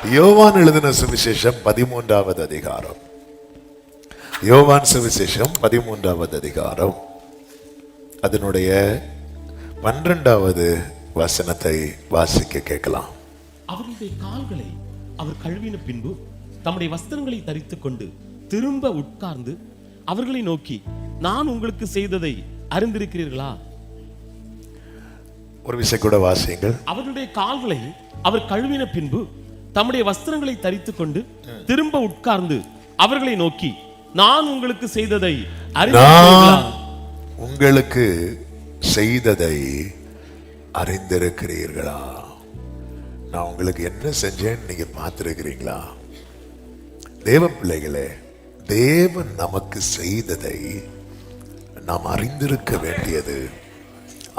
யோவான் எழுதின சுவிசேஷம் 13வது அதிகாரம். யோவான் சுவிசேஷம் 13வது அதிகாரம் அதனுடைய 12வது வசனத்தை வாசிக்க கேட்கலாம். அவருடைய கால்களை அவர் கழுவின பின்பு தம்முடைய வஸ்திரங்களை தரித்துக் கொண்டு திரும்ப உட்கார்ந்து அவர்களை நோக்கி, நான் உங்களுக்கு செய்ததை அறிந்திருக்கிறீர்களா? ஒரு விஷயம் கூட வாசியுங்கள். அவருடைய கால்களை அவர் கழுவின பின்பு தம்முடைய வஸ்திரங்களை தரித்துக் கொண்டு திரும்ப உட்கார்ந்து அவர்களை நோக்கி, நான் உங்களுக்கு செய்ததை அறிந்திருக்கிறீர்களா? உங்களுக்கு செய்ததை அறிந்திருக்கிறீர்களா? நான் உங்களுக்கு என்ன செஞ்சேன்னு நீங்க பார்த்திருக்கிறீங்களா? தேவ பிள்ளைகளே, தேவன் நமக்கு செய்ததை நாம் அறிந்திருக்க வேண்டியது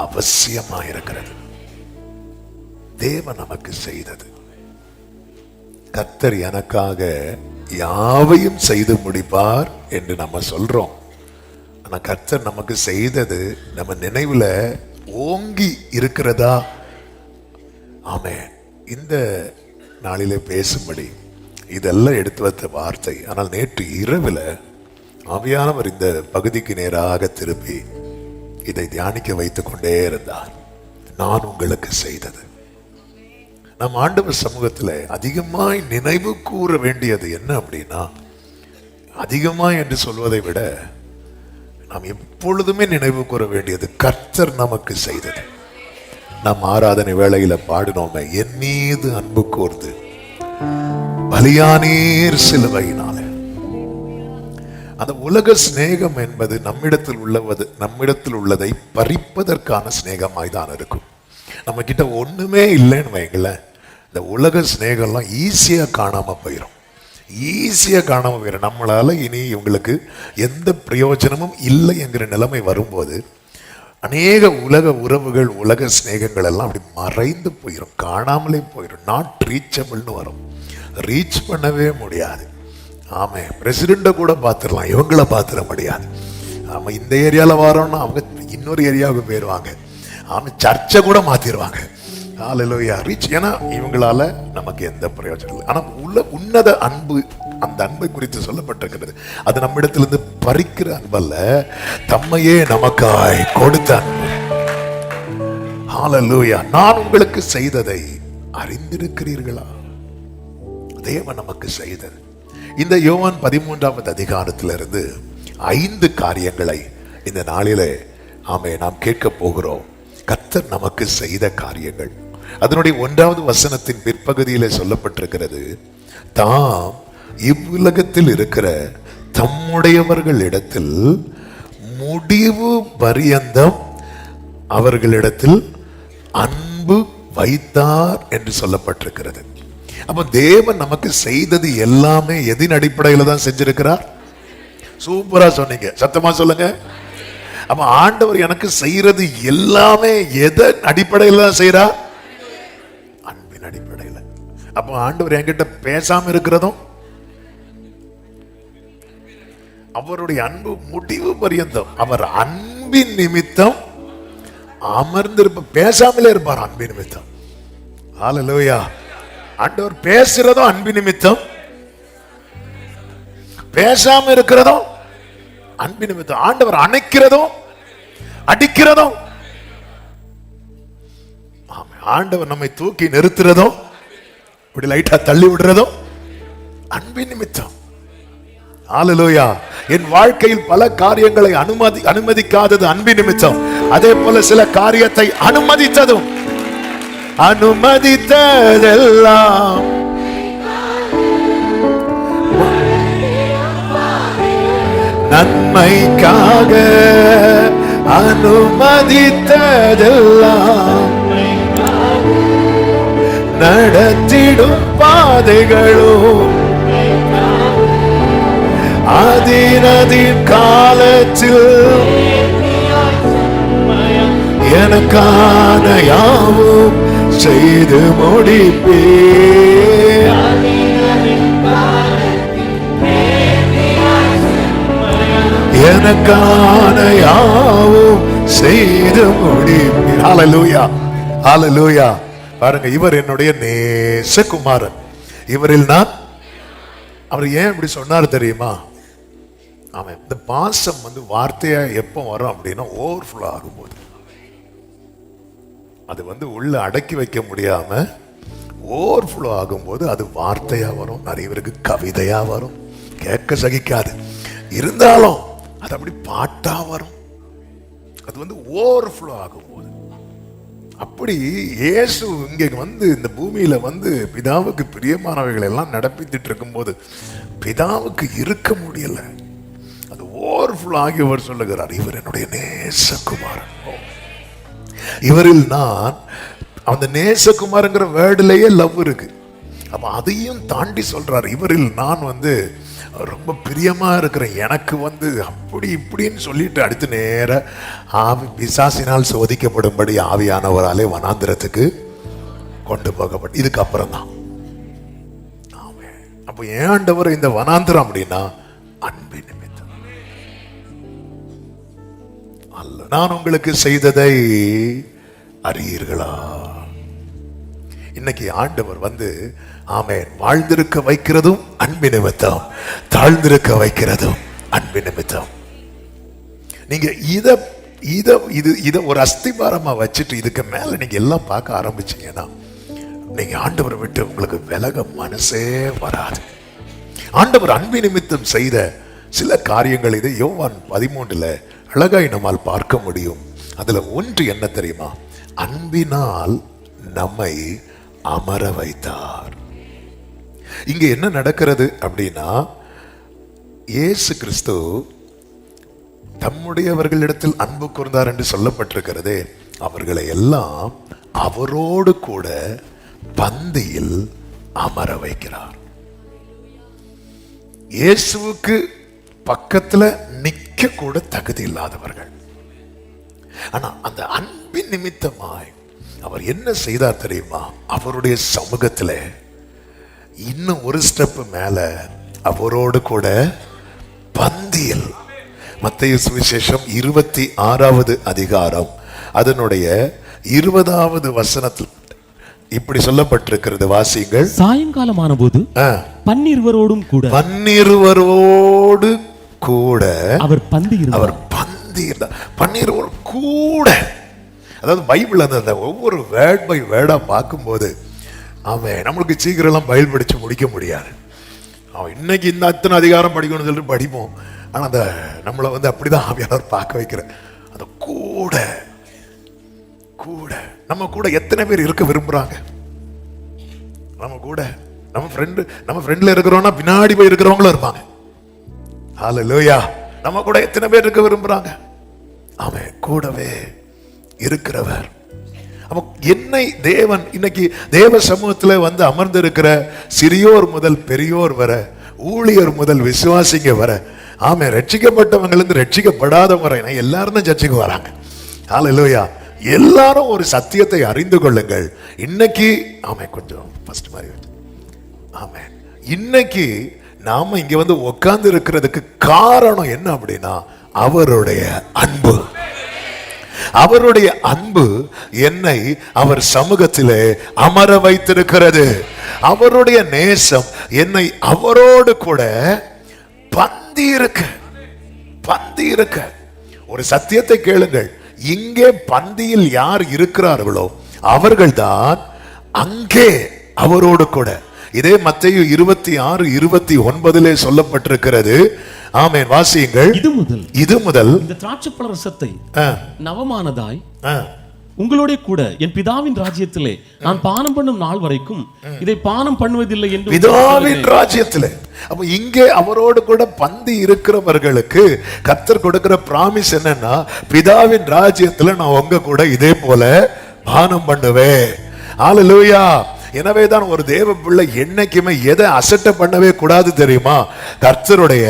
அவசியமாயிருக்கிறது. தேவன் நமக்கு செய்தது, கர்த்தர் எனக்காக யாவையும் செய்து முடிப்பார் என்று நம்ம சொல்றோம். ஆனா கர்த்தர் நமக்கு செய்தது நம்ம நினைவுல ஓங்கி இருக்கிறதா? ஆமென். இந்த நாளிலே பேசும்படி இதெல்லாம் எடுத்து வைத்த வார்த்தை. ஆனால் நேற்று இரவில் ஆவியானவர் இந்த பகுதிக்கு நேராக திருப்பி இதை தியானிக்க வைத்துக் கொண்டே இருந்தார். நான் உங்களுக்கு செய்தது. நம் ஆண்டவர் சமூகத்தில் அதிகமாய் நினைவு கூற வேண்டியது என்ன அப்படின்னா, அதிகமாய் என்று சொல்வதை விட நாம் எப்பொழுதுமே நினைவு கூற வேண்டியது கர்த்தர் நமக்கு செய்தது. நம் ஆராதனை வேளையில பாடினோமே, என் மீது அன்பு கூர்ந்து பலியானீர் சிலுவையினால. அந்த உலக சிநேகம் என்பது நம்மிடத்தில் உள்ளதை பறிப்பதற்கான சிநேகமாய் தான் இருக்கும். நம்ம கிட்ட ஒண்ணுமே இல்லைன்னு வைங்களேன், இந்த உலக சிநேகம்லாம் ஈஸியா காணாம போயிடும். நம்மளால இனி இவங்களுக்கு எந்த பிரயோஜனமும் இல்லை என்கிற நிலைமை வரும்போது அநேக உலக உறவுகள், உலக சிநேகங்கள் எல்லாம் அப்படி மறைந்து போயிடும், காணாமலே போயிடும். நாட் ரீச்சபிள்னு வரும், ரீச் பண்ணவே முடியாது. ஆமே, பிரசிடெண்ட்டை கூட பார்த்துடலாம், இவங்கள பார்த்துட முடியாது. ஆமாம், இந்த ஏரியாவில் வரோம்னா அவங்க இன்னொரு ஏரியாவுக்கு போயிடுவாங்க. ஆமாம், சர்ச்சை கூட மாற்றிடுவாங்க. ஹல்லேலூயா, ரீச். ஏன்னா இவங்களால நமக்கு எந்த பிரயோஜனம் இல்லை. ஆனால் உன்னத அன்பு, அந்த அன்பை குறித்து சொல்லப்பட்டிருக்கிறது. அது நம்மிடத்திலிருந்து பறிக்கிற அன்பல்ல, தம்மையே நமக்காய் கொடுத்த அன்பு. ஹல்லேலூயா. நான் உங்களுக்கு செய்ததை அறிந்திருக்கிறீர்களா? தேவன் நமக்கு செய்தது. இந்த யோவான் 13வது அதிகாரத்திலிருந்து 5 காரியங்களை இந்த நாளிலே நாம் கேட்க போகிறோம். கர்த்தர் நமக்கு செய்த காரியங்கள். அதனுடைய 1வது வசனத்தின் பிற்பகுதியிலே சொல்லப்பட்டிருக்கிறது, தாம் இவ்வுலகத்தில் இருக்கிற தம்முடையவர்களிடத்தில் முடிவு பரியந்தம் அவர்களிடத்தில் அன்பு வைத்தார் என்று சொல்லப்பட்டிருக்கிறது. அப்ப தேவன் நமக்கு செய்தது எல்லாமே எதின் அடிப்படையில தான் செஞ்சிருக்கிறார். சூப்பரா சொன்னீங்க, சத்தமா சொல்லுங்க. அப்ப ஆண்டவர் எனக்கு செய்யறது எல்லாமே எதன் அடிப்படையில் தான் செய்யறார்? அன்பின் அடிப்படையில். அப்ப ஆண்டவர் என்கிட்ட பேசாம இருக்கிறதும் அவருடைய அன்பு முடிவு பரியந்தம். அவர் அன்பின் நிமித்தம் அமர்ந்திருப்ப, பேசாமலே இருப்பார் அன்பின் நிமித்தம். ஹல்லேலூயா. ஆண்டவர் பேசுறதும் அன்பின் நிமித்தம், பேசாம இருக்கிறதும் அன்பின் நிமித்தம். ஆண்டவர் அணைக்கிறதும் அடிக்கிறதும், ஆண்டவர் நம்மை தூக்கி நிறுத்துறதும் இப்படி லைட்டா தள்ளி விடுறதும் அன்பின் நிமித்தம். ஹல்லேலூயா. என் வாழ்க்கையில் பல காரியங்களை அனுமதிக்காதது அன்பின் நிமித்தம். அதே போல சில காரியத்தை அனுமதித்ததும், அனுமதித்ததெல்லாம் நன்மைக்காக, அனுமதித்ததெல்லாம் நடத்திடும் பாதைகளும் அதினதின் காலத்தில் எனக்கான யாவும் செய்து முடிப்பே. எனக்கான யாவும் செய்து முடிப்பே. ஹல்லேலூயா, ஹல்லேலூயா. பாருங்க, இவர் என்னுடைய நேசகுமாரன், இவரில் நான். அவர் ஏன் இப்படி சொன்னார் தெரியுமா? ஆமா, இந்த பாசம் வார்த்தையா எப்போ வரும் அப்படின்னா ஓவர்ஃப்ளோ ஆகும்போது, அது உள்ள அடக்கி வைக்க முடியாம ஓவர்ஃப்ளோ ஆகும்போது அது வார்த்தையா வரும். நிறைய பேருக்கு கவிதையா வரும், கேட்க சகிக்காது. இருந்தாலும் அது அப்படி பாட்டா வரும். அது ஓவர்ஃப்ளோ ஆகும்போது. அப்படி இயேசு இங்க இந்த பூமியில பிதாவுக்கு பிரியமானவைகள் எல்லாம் நடப்பித்துட்டு இருக்கும்போது பிதாவுக்கு இருக்க முடியல. அது ஓவர்ஃப்ளோ ஆகியவர் சொல்லுகிறார், இவர் என்னுடைய நேசகுமாரன், இவரில் நான். அந்த நேசகுமாரங்கிற வேர்டுலயே லவ் இருக்கு. அப்ப அதையும் தாண்டி சொல்றார், இவரில் நான் ரொம்ப பிரியமா இருக்கிறேன். எனக்கு அப்படி இப்படின்னு சொல்லிட்டு அடுத்து நேர ஆவி பிசாசினால் சோதிக்கப்படும்படி ஆவியானவராலே வனாந்திரத்துக்கு கொண்டு போகப்பட்டு இதுக்கு அப்புறம் தான். அப்ப ஏன் ஆண்டவர் இந்த வனாந்திரம் அப்படின்னா அன்பின் நிமித்தம் அல்ல. நான் உங்களுக்கு செய்ததை அறியீர்களா? இன்னைக்கு ஆண்டவர் ஆமென் வாழ்ந்திருக்க வைக்கிறதும் அன்பின் நிமித்தம், தாழ்ந்திருக்க வைக்கிறதும் அன்பின் நிமித்தம். நீங்க இத ஒரு அஸ்திபாரமா வச்சுட்டு இதுக்கு மேல நீங்க எல்லாம் பார்க்க ஆரம்பிச்சீங்கன்னா நீங்க ஆண்டவரை விட்டு உங்களுக்கு விலக மனசே வராது. ஆண்டவர் அன்பின் நிமித்தம் செய்த சில காரியங்கள் இது யோவான் 13 அழகாய் நம்மால் பார்க்க முடியும். அதுல ஒன்று என்ன தெரியுமா? அன்பினால் நம்மை அமர வைத்தார். இங்க என்ன நடக்கிறது அப்படின்னா, இயேசு கிறிஸ்து தம்முடையவர்களிடத்தில் அன்பு கூர்ந்தார் என்று சொல்லப்பட்டிருக்கிறது. அவர்களை எல்லாம் அவரோடு கூட பந்தியில் அமர வைக்கிறார். இயேசுவுக்கு பக்கத்துல நிக்க கூட தகுதி இல்லாதவர்கள், ஆனா அந்த அன்பின் நிமித்தமாய் அவர் என்ன செய்தார் தெரியுமா? அவருடைய சமூகத்துல இன்னும் ஒரு ஸ்டெப் மேல அவரோடு கூட பந்தியில். மத்தேயு சுவிசேஷம் 26வது அதிகாரம் அதனுடைய 20வது வசனத்தில் இப்படி சொல்லப்பட்டிருக்கிறது, வாசியுங்கள். சாயங்காலமான போது பன்னிருவரோடும் கூட அவர் பன்னிருவர் கூட. அதாவது பைபிள் அந்த ஒவ்வொரு வேர்ட் பை வேர்டா பார்க்கும்போது அவன் நம்மளுக்கு சீக்கிரம் பைபிள் படிச்சு முடிக்க முடியாது. அவன் இன்னைக்கு இந்த அத்தனை அதிகாரம் படிக்கணும்னு சொல்லிட்டு படிப்போம். ஆனா அந்த நம்மளை அப்படிதான் ஆவியானவர் பார்க்க வைக்கிற அந்த கூட கூட நம்ம கூட எத்தனை பேர் இருக்க விரும்புறாங்க? நம்ம கூட நம்ம ஃப்ரெண்ட்ல இருக்கிறோம்னா பின்னாடி போய் இருக்கிறவங்களும் இருப்பாங்க. ஹல்லேலூயா. நம்ம கூட எத்தனை பேர் இருக்க விரும்புறாங்க? அவன் கூடவே இருக்கிறவர். அப்ப என்னை தேவன் இன்னைக்கு தேவ சமூகத்தில் அமர்ந்திருக்கிற சிறியோர் முதல் பெரியோர் வர, ஊழியர் முதல் விசுவாசிங்க வர, ஆமே ரட்சிக்கப்பட்டவங்க ரட்சிக்கப்படாதவங்க வர எல்லாரும் தான் சர்ச்சுக்கு வராங்க. ஹல்லேலூயா. எல்லாரும் ஒரு சத்தியத்தை அறிந்து கொள்ளுங்கள். இன்னைக்கு ஆமே கொஞ்சம் ஃபர்ஸ்ட் மாதிரி ஆமே இன்னைக்கு நாம இங்க உட்கார்ந்து இருக்கிறதுக்கு காரணம் என்ன அப்படின்னா அவருடைய அன்பு. அவருடைய அன்பு என்னை அவர் சமூகத்திலே அமர வைத்திருக்கிறது. அவருடைய நேசம் என்னை அவரோடு கூட பந்தி இருக்க. ஒரு சத்தியத்தை கேளுங்கள், இங்கே பந்தியில் யார் இருக்கிறார்களோ அவர்கள்தான் அங்கே அவரோடு கூட. இதே மத்தேயு 26:29 சொல்லப்பட்டிருக்கிறது. ஆமென், வாசியுங்கள். இது முதல் இந்த திராட்சைப்பழ ரசத்தை நவமானதாய் உங்களோட கூட என் பிதாவின் ராஜ்யத்திலே நான் பானம் பண்ணும் நாள் வரைக்கும் இதை பானம் பண்ணுவதில்லை என்று. பிதாவின் ராஜ்யத்திலே. அப்ப இங்கே அவரோடு கூட பந்தி இருக்கிறவர்களுக்கு கர்த்தர் கொடுக்கிற பிராமிஸ் என்னன்னா, பிதாவின் ராஜ்யத்துல நான் உங்க கூட இதே போல பானம் பண்ணுவேன். ஹல்லேலூயா. எனவேதான் ஒரு தேவ பிள்ளை என்னைக்குமே எதை அசட்டை பண்ணவே கூடாது தெரியுமா? கர்த்தருடைய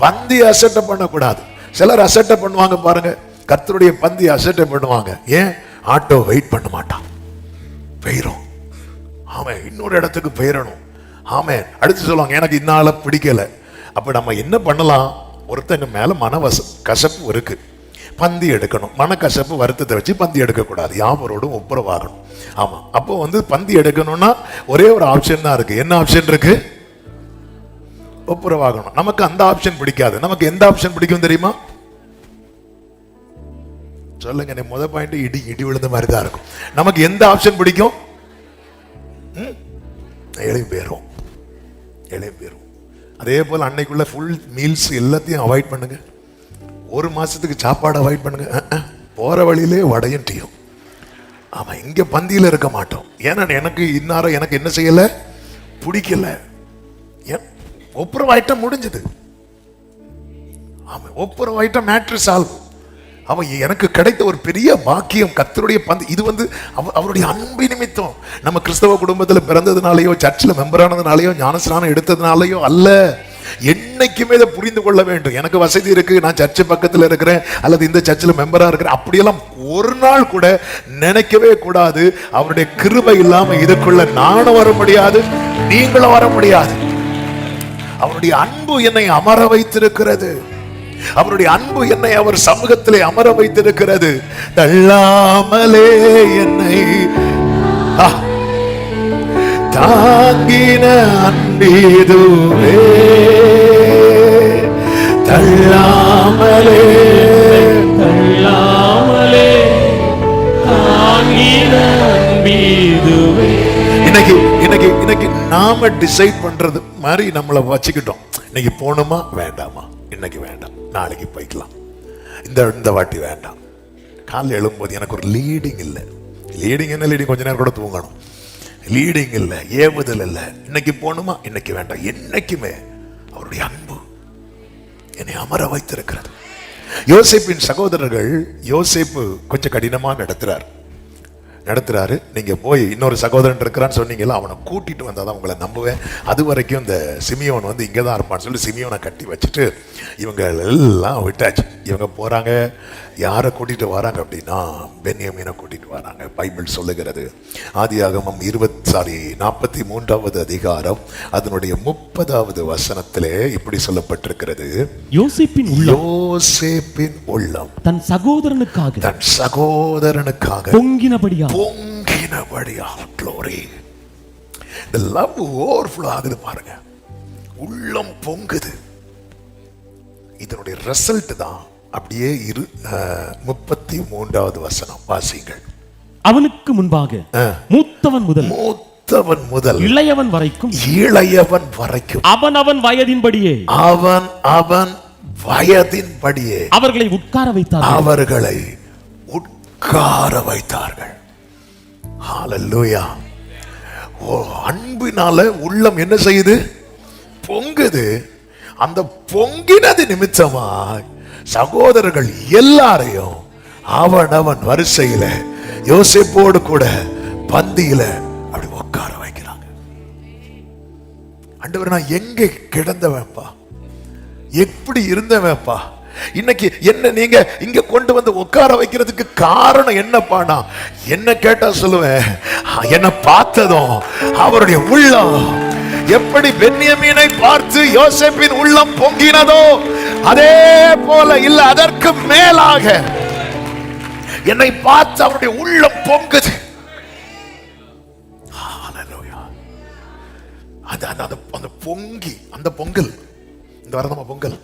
பந்தி அசட்டை பண்ணக்கூடாது. சிலர் அசட்டை பண்ணுவாங்க பாருங்க, கர்த்தருடைய பந்தி அசட்டை பண்ணுவாங்க. ஏன்? ஆட்டோ வெயிட் பண்ண மாட்டான், போயிரும். ஆமே, இன்னொரு இடத்துக்கு போயிடணும். ஆமே, அடுத்து சொல்லுவாங்க எனக்கு இன்னால பிடிக்கல. அப்ப நம்ம என்ன பண்ணலாம்? ஒருத்தங்க மேல கசப்பு இருக்கு, பந்தி எடுக்கணும். மனக்கசப்பு வருத்தத்தை வச்சு பந்தி எடுக்கக்கூடாது, யாவரோடும் ஒப்புரவாகணும். ஆமா, அப்போ வந்து பந்தி எடுக்கணும்னா ஒரே ஒரு ஆப்ஷன் தான் இருக்கு. என்ன ஆப்ஷன் இருக்கு? ஒப்புரவாகணும். நமக்கு அந்த ஆப்ஷன் பிடிக்காது. நமக்கு எந்த ஆப்ஷன் பிடிக்கும் தெரியுமா? சொல்லுங்க. முத பாயிண்ட் இடி இடி விழுந்த மாதிரி தான் இருக்கும். நமக்கு எந்த ஆப்ஷன் பிடிக்கும்? எழுதி போயிரும். அதே போல அன்னைக்குள்ள ஃபுல் மீல்ஸ் எல்லாத்தையும் அவாய்ட் பண்ணுங்க. ஒரு மாசத்துக்கு சாப்பாடு அவாய்ட் பண்ணுங்க. போற வழியிலே வடையும் டீயும். ஆமா, இங்க பந்தியில இருக்க மாட்டோம். ஏன்னா எனக்கு இன்னார எனக்கு என்ன செய்யல, பிடிக்கல. ஒப்புரவாயிட்ட முடிஞ்சது. ஆமா, ஒப்புரவாயிட்ட மேட்ரு சால்வ். அவன் எனக்கு கிடைத்த ஒரு பெரிய பாக்கியம் கர்த்தருடைய பந்தி. இது வந்து அவருடைய அன்பு நிமித்தம். நம்ம கிறிஸ்தவ குடும்பத்தில் பிறந்ததுனாலயோ, சர்ச்சில் மெம்பரானதுனாலயோ, ஞானஸ்நானம் எடுத்ததுனாலயோ அல்ல. என்னைக்குமே இதை புரிந்து கொள்ள வேண்டும். எனக்கு வசதி இருக்கு, நான் சர்ச்சு பக்கத்தில் இருக்கிறேன், அல்லது இந்த சர்ச்சில் மெம்பரா இருக்கிறேன், அப்படியெல்லாம் ஒரு நாள் கூட நினைக்கவே கூடாது. அவருடைய கிருபை இல்லாம இதுக்குள்ள நானும் வர முடியாது, நீங்களும் வர முடியாது. அவருடைய அன்பு என்னை அமர வைத்திருக்கிறது. அவருடைய அன்பு என்னை அவர் சமூகத்திலே அமர வைத்திருக்கிறது. தள்ளாமலே என்னை தாங்கின அன்பீதுவே, தள்ளாமலே தள்ளாமலே தாங்கின அன்பீதுவே. இன்னைக்கு நாம டிசைட் பண்றது மாதிரி நம்மளை வச்சுக்கிட்டோம். இன்னைக்கு போகணுமா வேண்டாமா? இன்னைக்கு வேண்டாம், நாளைக்கு போய்க்கலாம், இந்த வாட்டி வேண்டாம். காலையில் எழும்போது எனக்கு ஒரு லீடிங் இல்லை. லீடிங் என்ன லீடிங்? கொஞ்ச நேரம் கூட தூங்கணும். லீடிங் இல்லை, ஏவுதல் இல்லை. இன்னைக்கு போகணுமா? இன்னைக்கு வேண்டாம். என்னைக்குமே அவருடைய அன்பு என்னை அமர வைத்திருக்கிறது. யோசேப்பின் சகோதரர்கள், யோசேப்பு கொஞ்சம் கடினமா நடத்துறாரு. நீங்க போய் இன்னொரு சகோதரன் இருக்கிறான்னு சொன்னீங்கல்ல, அவனை கூட்டிட்டு வந்தாதான் உங்களை நம்புவேன். அது வரைக்கும் இந்த சிமியோன் வந்து இங்கதான் இருப்பான்னு சொல்லி சிமியோனை கட்டி வச்சுட்டு இவங்க எல்லாம் விட்டாச்சு. இவங்க போறாங்க. யாரை கூட்டிட்டு வராங்க அப்படின்னா பென்யமீனை கூட்டிட்டு வராங்க. பைபிள் சொல்லுகிறது, ஆதியாகமம் 43வது அதிகாரம் அதனுடைய 30வது வசனத்திலே இப்படி சொல்லப்பட்டிருக்கிறது, யோசேப்பின் உள்ளம் தன் சகோதரனுக்காக பொங்கினபடியா glory. The love overflow ஆகுது பாருங்க. உள்ளம் பொங்குது. இதனுடைய ரிசல்ட் தான் அப்படியே 33வது வசனம் வாசிங்கள். அவனுக்கு முன்பாக மூத்தவன் முதல் இளையவன் வரைக்கும் அவன் வயதின்படியே அவர்களை உட்கார வைத்தார்கள். ஹல்லேலூயா. ஓ, அன்பினால உள்ளம் என்ன செய்யுது? பொங்குது. அந்த பொங்கினது நிமித்தமாய் சகோதரர்கள் எல்லாரையும் அவன் வரிசையில யோசேப்போடு கூட பந்தியில அப்படி உட்கார வைக்கிறாங்க. ஆண்டவரே, நான் எங்க கிடந்தவன்பா, எப்படி இருந்தவன்பா, இன்னைக்கு என்ன நீங்க இங்க கொண்டு வந்து உட்கார வைக்கிறதுக்கு காரணம் என்னப்பா? நான் என்ன கேட்டா சொல்லுவேன், என்ன பார்த்ததும் அவருடைய உள்ளம் எப்படி பென்யமீனை பார்த்து யோசேப்பின் உள்ளம் பொங்கினதோ அதே போல இல்ல, அதற்கு மேலாக என்னை பார்த்து அவருடைய உள்ளம் பொங்குது. அந்த பொங்கி, அந்த பொங்கல், இந்த வரதமா பொங்கல்,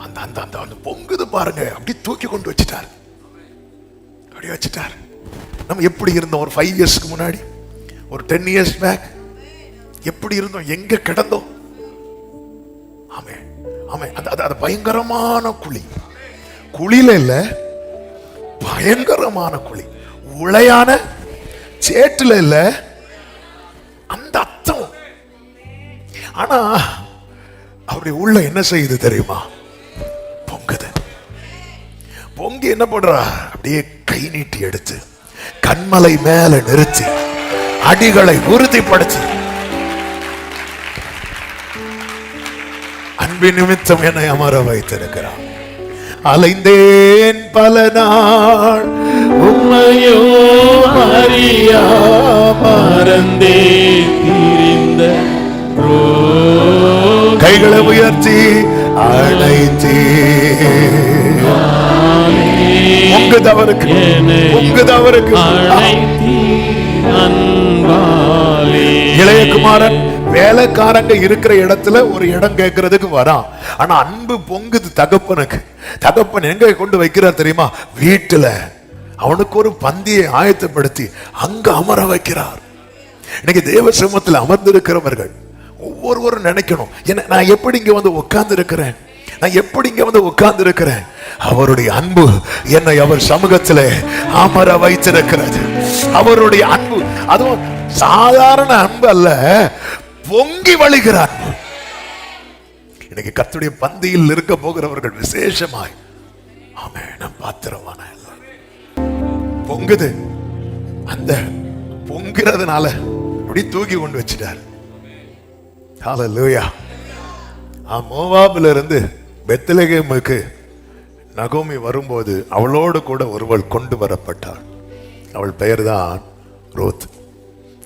அந்த பொங்குது பாருங்க. அப்படி தூக்கி கொண்டு வச்சுட்டார். அப்படி வச்சுட்டார். நம்ம எப்படி இருந்தோம் ஒரு 5 இயர்ஸ்க்கு முன்னாடி, ஒரு 10 இயர்ஸ் பேக் எப்படி இருந்தோம், எங்க கிடந்தோம்? ஆமே ஆமே. அது பயங்கரமான குழியில இல்ல, பயங்கரமான குழி, உளையான சேட்டுல இல்ல, அந்த அர்த்தம். ஆனா அவருடைய உள்ள என்ன செய்யுது தெரியுமா? பொங்குது. பொங்கி என்ன பண்றா? அப்படியே கை நீட்டி எடுத்து கண்மலை மேல நிறுத்தி அடிகளை உறுதிப்படுத்தி, அன்பின் நிமித்தம் என்னை அமர வைத்திருக்கிறார். அலைந்தேன் பல நாள் உம்மையோ அறியா, மறந்தே திரிந்த கைகளை உயர்த்தி அழைத்தே உங்குது அவருக்கு, உங்குது அவருக்கு. இளையகுமாரன் வேலைக்காரங்க இருக்கிற இடத்துல ஒரு இடம் கேட்கறதுக்கு வரான். ஆனா அன்பு பொங்குது தகப்பனுக்கு. தகப்பன் எங்க கொண்டு வைக்கிறார் தெரியுமா? வீட்டுல அவனுக்கு ஒரு பந்தியை ஆயத்தப்படுத்தி அங்க அமர வைக்கிறார். இன்னைக்கு தேவ சமூகத்தில் அமர்ந்திருக்கிறவர்கள் ஒவ்வொருவரும் நினைக்கணும், என்ன நான் எப்படி இங்க வந்து உட்கார்ந்து இருக்கிறேன், நான் எப்படி இங்க வந்து உட்கார்ந்து இருக்கிறேன். அவருடைய அன்பு என்னை அவர் சமூகத்திலே அமர வைத்திருக்கிறது. அவருடைய அன்பு அதுவும் சாதாரண அன்பு அல்ல, பொங்கி வழிகிற அன்பு. இன்னைக்கு கர்த்தருடைய பந்தியில் இருக்க போகிறவர்கள் விசேஷமாய் ஆமென் பாத்திரமான பொங்குது. அந்த பொங்கிறதுனால அப்படி தூக்கி கொண்டு வச்சிட்டார். ஹல்லேலூயா. மோவாபில இருந்து பெத்லகேமுக்கு நகோமி வரும்போது அவளோடு கூட ஒருவள் கொண்டு வரப்பட்டாள். அவள் பெயர் தான் ரூத்.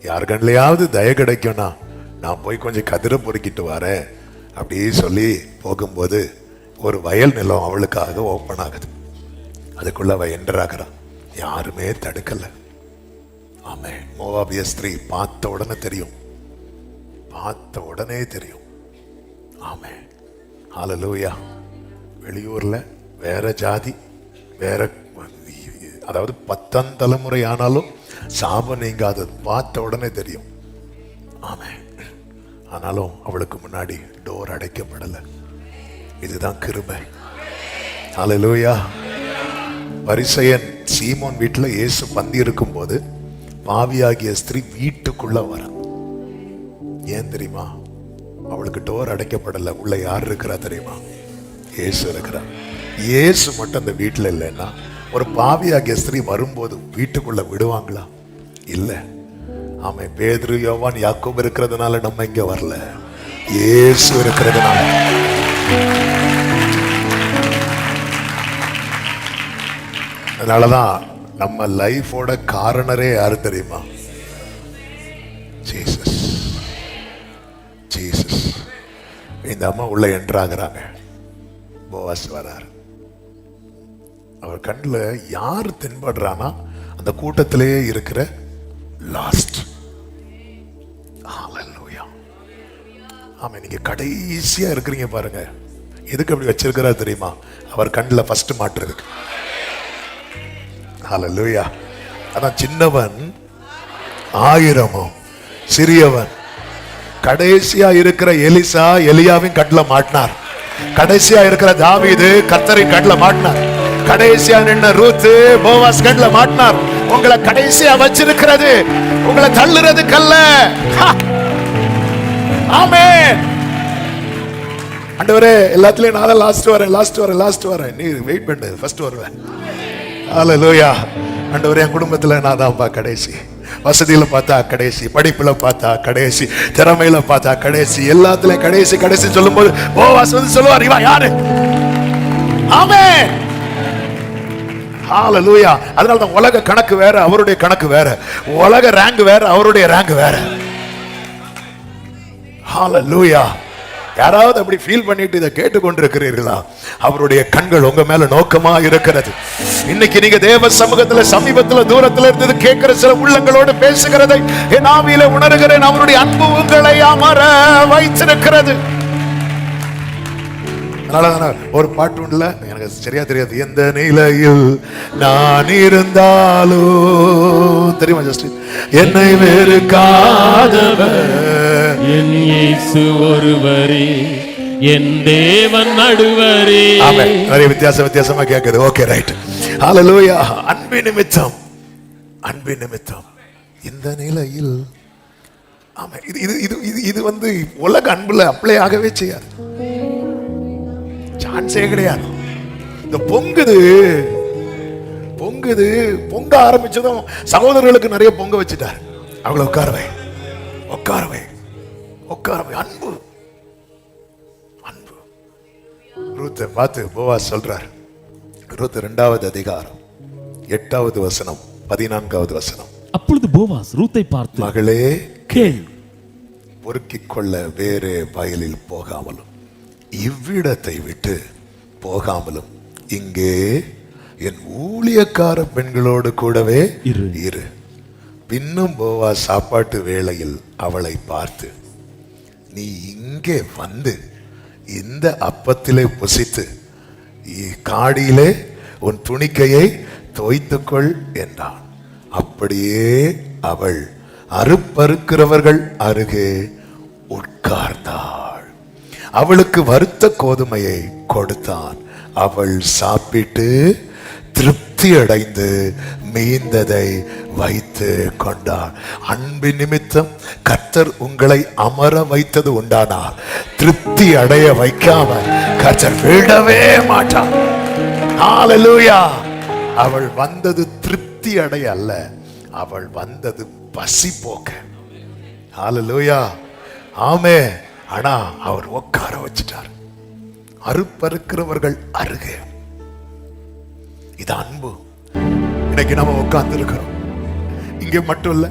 யார் கண்லையாவது தய கிடைக்கும்னா நான் போய் கொஞ்சம் கதிரை பொறுக்கிட்டு வரேன் அப்படி சொல்லி போகும்போது ஒரு வயல் நிலம் அவளுக்காக ஓப்பன் ஆகுது. அதுக்குள்ள அவ என்டராகிறான். யாருமே தடுக்கல. ஆமென். மோவாபிய ஸ்திரீ பார்த்த உடனே தெரியும், பார்த்த உடனே தெரியும். ஆமென். ஹல்லேலூயா. வெளியூர்ல வேற ஜாதி, வேற அதாவது 10ஆம் தலைமுறை ஆனாலும் சாபம் நீங்காதது பார்த்த உடனே தெரியும். ஆமென். ஆனாலும் அவளுக்கு முன்னாடி டோர் அடைக்கப்படல. இதுதான் கிருபை. ஹல்லேலூயா. பரிசேயன் சீமோன் வீட்டுல இயேசு பந்தி இருக்கும் போது பாவியாகிய ஸ்திரீ வீட்டுக்குள்ள வர. ஏன் தெரியுமா? அவளுக்கு டோர் அடைக்கப்படல. உள்ள யார் இருக்கிறா தெரியுமா? இயேசு இருக்கிறா. இயேசு மட்டும் அந்த வீட்டுல இல்லைன்னா ஒரு பாவியாகிய ஸ்திரீ வரும்போது வீட்டுக்குள்ள விடுவாங்களா? இல்ல. ஆமென். பேதுரு, யோவான், யாக்கோபு இருக்கிறதுனால நம்ம இங்க வரல, இயேசு இருக்கிறதுனால. அதனாலதான் நம்ம லைஃபோட காரணரே யாரு தெரியுமா? ஜீசஸ். ஜீசஸ். இந்த அம்மா உள்ள என்ட்ராகிறாங்க. போவாஸ் வரார். அவர் கண்ணுல யார் தென்படுறானா அந்த கூட்டத்திலேயே இருக்கிற லாஸ்ட். ஹல்லேலூயா. ஆமென். நீங்க கடைசியா இருக்கிறீங்க பாருங்க. எதுக்கு அப்படி வச்சிருக்கிறார் தெரியுமா? அவர் கண்ணுல ஃபர்ஸ்ட் மாட்டுறதுக்கு. ஹல்லேலூயா. அதான் சின்னவன் 1000 சிறியவன். கடைசியா இருக்கிற எலிசா எலியாவின் கண்ணுல மாட்டினார். கடைசியா இருக்கிற தாவீது கர்த்தரின் கண்ணுல மாட்டினார். கடைசியா நின்ன ரூத் போவாஸ் கண்ணுல மாட்டினார். உங்களை கடைசியா வச்சிருக்கிறது உங்களை தள்ளுறதுக்கல்ல. ஆமென். ஆண்டவரே எல்லாத்துலயும் நான் லாஸ்ட் வரேன். நீ வெயிட் பண்ணு, ஃபர்ஸ்ட் வருவேன். ஹல்லேலூயா. ஆண்டவரே என் குடும்பத்துல நான் தான்ப்பா கடைசி. வசதியில பார்த்தா கடைசி, படிப்புல பார்த்தா கடைசி, திறமையில பார்த்தா கடைசி, எல்லாத்துலயும் கடைசி கடைசி சொல்லும் போது போவாஸ் வந்து சொல்லுவார், இவன் யாரு? ஆமென். ஹல்லேலூயா. அதனால தான் உலக கணக்கு வேற, அவருடைய கணக்கு வேற. உலக ரேங்க் வேற, அவருடைய ரேங்க் வேற. ஹல்லேலூயா. யாராவது அப்படி ஃபீல் பண்ணிட்டு இதை கேட்டுக்கொண்டிருக்கிறீர்களா? அவருடைய கண்கள் உங்க மேல நோக்கமா இருக்கிறது. இன்னைக்கு நீங்க தேவ சமூகத்துல சமீபத்துல தூரத்துல இருந்தது கேட்கிற சில உள்ளங்களோடு பேசுகிறதை என் ஆவியில உணர்கிறேன். அவருடைய அன்பு உங்களை அமர வைத்திருக்கிறது. அதனால ஒரு பாட்டு உண்டுல, எனக்கு சரியா தெரியாது, எந்த நிலையில் நான் இருந்தாலும் தெரியுமா ஜஸ்டின், என்னை வெறுக்காதவர் என் இயேசு ஒருவரே, என் தேவன் நடுவரே. ஆமென். நிறைய வித்தியாசமா கேக்குது. Okay, right. ஹல்லேலூயா. அன்பின் நிமித்தம், அன்பின் நிமித்தம் இந்த நிலையில். ஆமென். இது வந்து உலக அன்புல அப்ளை ஆகவே செய்யாது. சான்ஸே கிடையாது. இந்த பொங்குது பொங்க ஆரம்பிச்சதும் சகோதரர்களுக்கு நிறைய பொங்க வச்சுட்டார். அவளை உட்காரவை. அன்பு ரூத்தை பார்த்து போவாஸ் சொல்றார். ரூத் 2வது அதிகாரம் 8வது வசனம் 14வது வசனம். அப்பொழுது போவாஸ் ரூத்தை பார்த்து, மகளே கேள், பொறுக்கிக் கொள்ள வேறே வயலில் போகாமலும் இவ்விடத்தை விட்டு போகாமலும் இங்கே என் ஊழியக்கார பெண்களோடு கூடவே இரு. இரு. பின்னும் போவா சாப்பாட்டு வேளையில் அவளை பார்த்து, நீ இங்கே வந்து இந்த அப்பத்திலே புசித்து காடியிலே உன் துணிக்கையை தோய்த்துக்கொள் என்றான். அப்படியே அவள் அறுப்பறுக்கிறவர்கள் அருகே உட்கார்ந்தாள். அவளுக்கு வறுத்த கோதுமையை கொடுத்தான். அவள் சாப்பிட்டு திருப்தி அடைந்து மீந்ததை வைத்து கொண்டாள். அன்பின் நிமித்தம் கர்த்தர் உங்களை அமர வைத்தது உண்டானால் திருப்தி அடைய வைக்காம கர்த்தர் விடவே மாட்டார். ஹல்லேலூயா. அவள் வந்தது திருப்தி அடைய அல்ல, அவள் வந்தது பசி போக்க. ஹல்லேலூயா. ஆமே. ஆனா அவர் உட்கார வச்சிட்டார். அறுப்பறுக்கிறவர்கள் அருகே. இது அன்பு. இன்னைக்கு நம்ம உட்கார்ந்து இருக்கிறோம். இங்க மட்டும் இல்ல,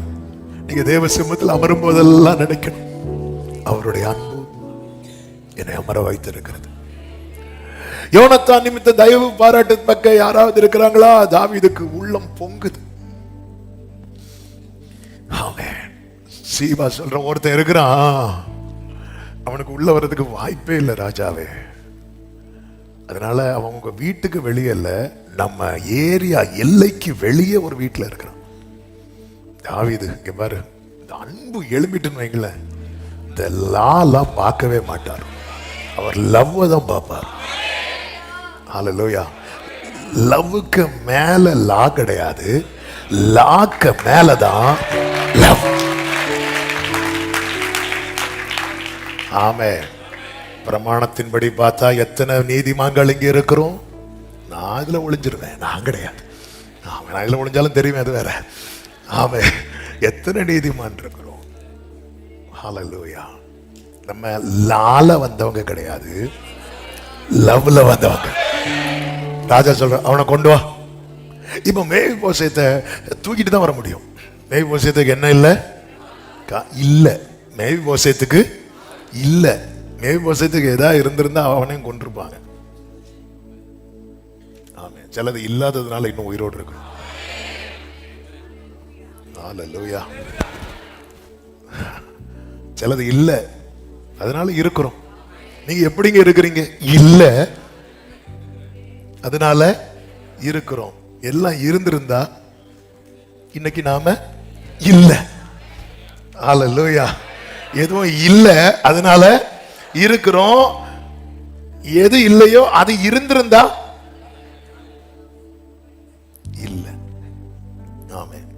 நீங்க தேவ சிம்மத்தில் அமரும் போதெல்லாம் நினைக்கணும், அவருடைய அன்பு என்னை அமர வைத்திருக்கிறது. யோனத்தான் நிமித்த தயவு பாராட்டு பக்க யாராவது இருக்கிறாங்களா? தாவீதுக்கு உள்ளம் பொங்குது. ஆமென். சீபா சொல்ற ஒருத்தன் இருக்கிறான், அவனுக்கு உள்ள வர்றதுக்கு வாய்ப்பே இல்லை ராஜாவே. அதனால அவன் உங்க வீட்டுக்கு வெளியே இல்ல, நம்ம ஏரியா எல்லைக்கு வெளியே ஒரு வீட்டுல இருக்கிறான். தாவீது இங்க பாரு, இந்த அன்பு எழும்பிட்டுன்னு வைங்களேன், இந்த லாலாம் பார்க்கவே மாட்டார். அவர் லவ் தான் பார்ப்பார். ஹல்லேலூயா. லவ்வுக்கு மேல லா கிடையாது, லாக்கு மேலதான் லவ். ஆமே. பிரமாணத்தின்படி பார்த்தா எத்தனை நீதிமான்கள் இங்க இருக்கிறோம். நான் இதுல ஒளிஞ்சிருவேன், நான் கிடையாது. நான் இதுல ஒளிஞ்சாலும் தெரியுமே, அது வேற. ஆமே. எத்தனை நீதிமான் இருக்கிறோம். ஹல்லேலூயா. நம்ம லால வந்தவங்க கிடையாது, லவ்ல வந்தவங்க. ராஜா சொல்ற, அவனை கொண்டு வா. இப்ப மேவிபோசேத்தை தூக்கிட்டு தான் வர முடியும். மேவிபோசேத்துக்கு என்ன இல்லை? இல்ல. மேவிபோசேத்துக்கு இல்ல. மேவிபோசேத்துக்கு எதா இருந்திருந்தா அவனையும் கொண்டிருப்பாங்க. ஆமே. சிலது இல்லாததுனால இன்னும் உயிரோடு இருக்கிறோம். ஹல்லேலூயா. சிலது இல்ல, அதனால இருக்கிறோம். நீங்க எப்படிங்க இருக்கிறீங்க? இல்ல, அதனால இருக்கிறோம். எல்லாம் இருந்திருந்தா இன்னைக்கு நாம இல்ல. ஹல்லேலூயா. எதுவும் இல்ல, அதனால இருக்கிறோம். எது இல்லையோ அது இருந்திருந்தா இல்ல. ஆமென்.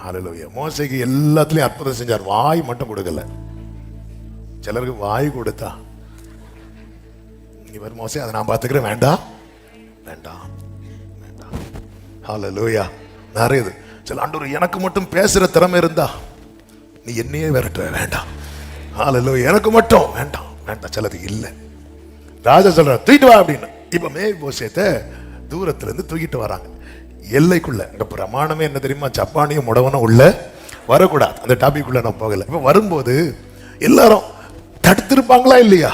ஹல்லேலூயா. மோசேக்கு எல்லாத்துலயும் அற்புதம் செஞ்சார், வாய் மட்டும் கொடுக்கல. சிலருக்கு வாய் கொடுத்தா, இவர் மோசே அதை நான் பார்த்துக்கிறேன், வேண்டாம் வேண்டாம் வேண்டாம். ஹல்லேலூயா. நிறைய சில ஆண்டவர் எனக்கு மட்டும் பேசுற திறமை இருந்தா நீ என்னையே விரட்டுவ, வேண்டாம். ஹல்லேலூயா. எனக்கு மட்டும் வேண்டாம் வேண்டாம். சிலது இல்லை. ராஜா சொல்ற, தூக்கிட்டு வா அப்படின்னு. இப்ப மேவிபோசேத்தை தூரத்துல இருந்து தூக்கிட்டு வராங்க. எல்லைக்குள்ள இந்த பிரமாணமே என்ன தெரியுமா? ஜப்பானியும் முடவனும் உள்ள வரக்கூடாது. அந்த டாபிக்குள்ள நான் போகல. இப்ப வரும்போது எல்லாரும் தடுத்திருப்பாங்களா இல்லையா?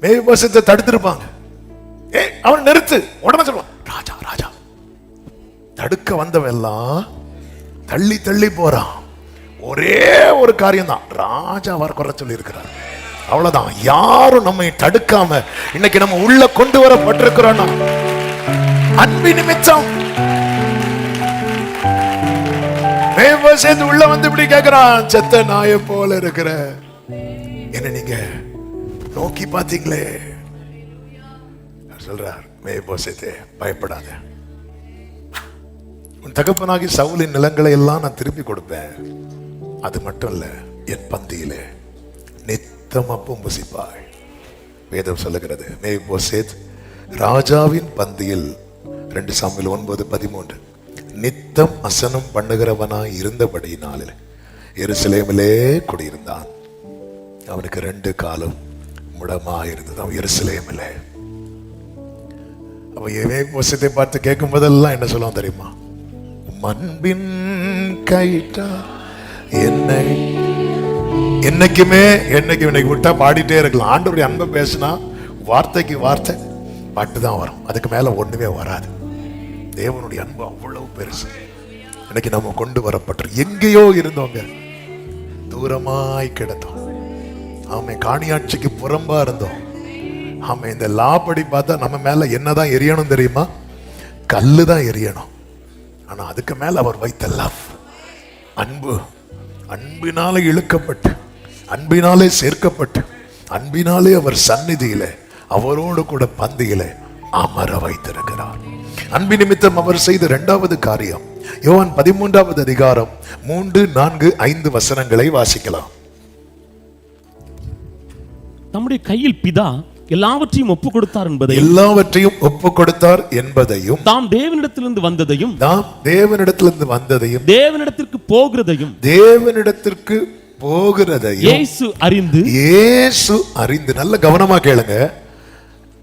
மேவிபோசேத்தை தடுத்திருப்பாங்க. அவன் நிறுத்து, உடனே சொல்லுவான், ராஜா ராஜா. தடுக்க வந்தவன் எல்லாம் தள்ளி தள்ளி போறான். ஒரே ஒரு காரியம் தான், ராஜா வர குறை சொல்லி இருக்கிறார். அவ்வளவுதான். யாரும் நம்மை தடுக்காம இன்னைக்கு நம்ம உள்ள கொண்டு வரப்பட்டிருக்கிறோம். அன்பு நிமித்தம் மேவிபோசேத் உள்ள வந்து இப்படி கேட்கிறான், செத்த நாயை போல இருக்கிற என்ன நீங்க நோக்கி பாத்தீங்களே? சொல்றார், மேவிபோசேத்தே பயப்படாத, உன் தகப்பனாகி சவுலின் நிலங்களை எல்லாம் நான் திருப்பி கொடுப்பேன். அது மட்டும் இல்ல, என் பந்தியிலே நித்தம் அப்பம் புசிப்பாய். வேதம் சொல்லுகிறது, மேவிபோசேத் ராஜாவின் பந்தியில் 2 சாமுவேல் 9:13 நித்தம் அசனம் பண்ணுகிறவனாய் இருந்தபடியினாலே எருசலேமிலே குடியிருந்தான். அவனுக்கு 2 காலம் முடமாயிருந்தது. அவன் எருசலேமிலே. அவன் மேவிபோசேத்தை பார்த்து கேட்கும் போதெல்லாம் என்ன சொல்லுவான் தெரியுமா? மண்பின் கைட்டா என்னை என்னைக்குமே இன்னைக்கு விட்டா பாடிட்டே இருக்கலாம். ஆண்டவருடைய அன்பை பேசினா வார்த்தைக்கு வார்த்தை பாட்டு தான் வரும், அதுக்கு மேல ஒண்ணுமே வராது. தேவனுடைய அன்பு அவ்வளவு பெருசு. இன்னைக்கு நம்ம கொண்டு வரப்பட்ட எங்கேயோ இருந்தோங்க, தூரமாய் கிடந்தோம். ஆமை காணியாட்சிக்கு புறம்பா இருந்தோம். ஆமை இந்த லா படி பார்த்தா நம்ம மேல என்னதான் எரியணும் தெரியுமா? கல்லு தான் எரியணும். ஆனா அதுக்கு மேல அவர் வைத்த லவ், அன்பு, அன்பினாலே இழுக்கப்பட்டு, அன்பினாலே சேர்க்கப்பட்டு, அன்பினாலே அவர் சந்நிதியிலே அவரோடு கூட பந்தியிலே அமர வைத்திருக்கிறார். அன்பு நிமித்தம் அவர் செய்த இரண்டாவது காரியம், யோவான் 13வது அதிகாரம் 3, 4, 5 வசனங்களை வாசிக்கலாம். நம்முடைய கையில் பிதா எல்லாவற்றையும் ஒப்பு கொடுத்தார் என்பதையும், எல்லாவற்றையும் ஒப்பு கொடுத்தார் என்பதையும், தாம் தேவனிடத்திலிருந்து வந்ததையும், நாம் தேவனிடத்திலிருந்து வந்ததையும், தேவனிடத்திற்கு போகிறதையும், தேவனிடத்திற்கு போகிறதையும் இயேசு அறிந்து, இயேசு அறிந்து. நல்ல கவனமா கேளுங்க.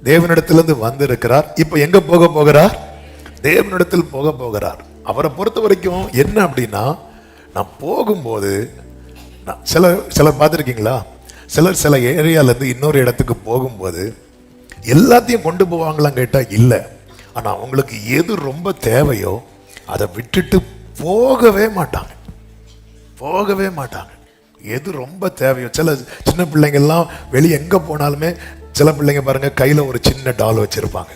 தேவனிடத்திலிருந்து வந்திருக்கிறார், இப்ப எங்க போக போகிறார்? தேவனிடத்தில் போக போகிறார். அவரை பொறுத்த வரைக்கும் என்ன அப்படின்னா, நான் போகும்போது சிலர் பார்த்துருக்கீங்களா, சிலர் சில ஏரியால இருந்து இன்னொரு இடத்துக்கு போகும்போது எல்லாத்தையும் கொண்டு போவாங்களாம் கேட்டா இல்ல. ஆனா அவங்களுக்கு எது ரொம்ப தேவையோ அதை விட்டுட்டு போகவே மாட்டாங்க, போகவே மாட்டாங்க. எது ரொம்ப தேவையோ, சில சின்ன பிள்ளைங்க எல்லாம் வெளியே எங்க போனாலுமே, சில பிள்ளைங்க பாருங்க கையில ஒரு சின்ன டால் வச்சிருப்பாங்க,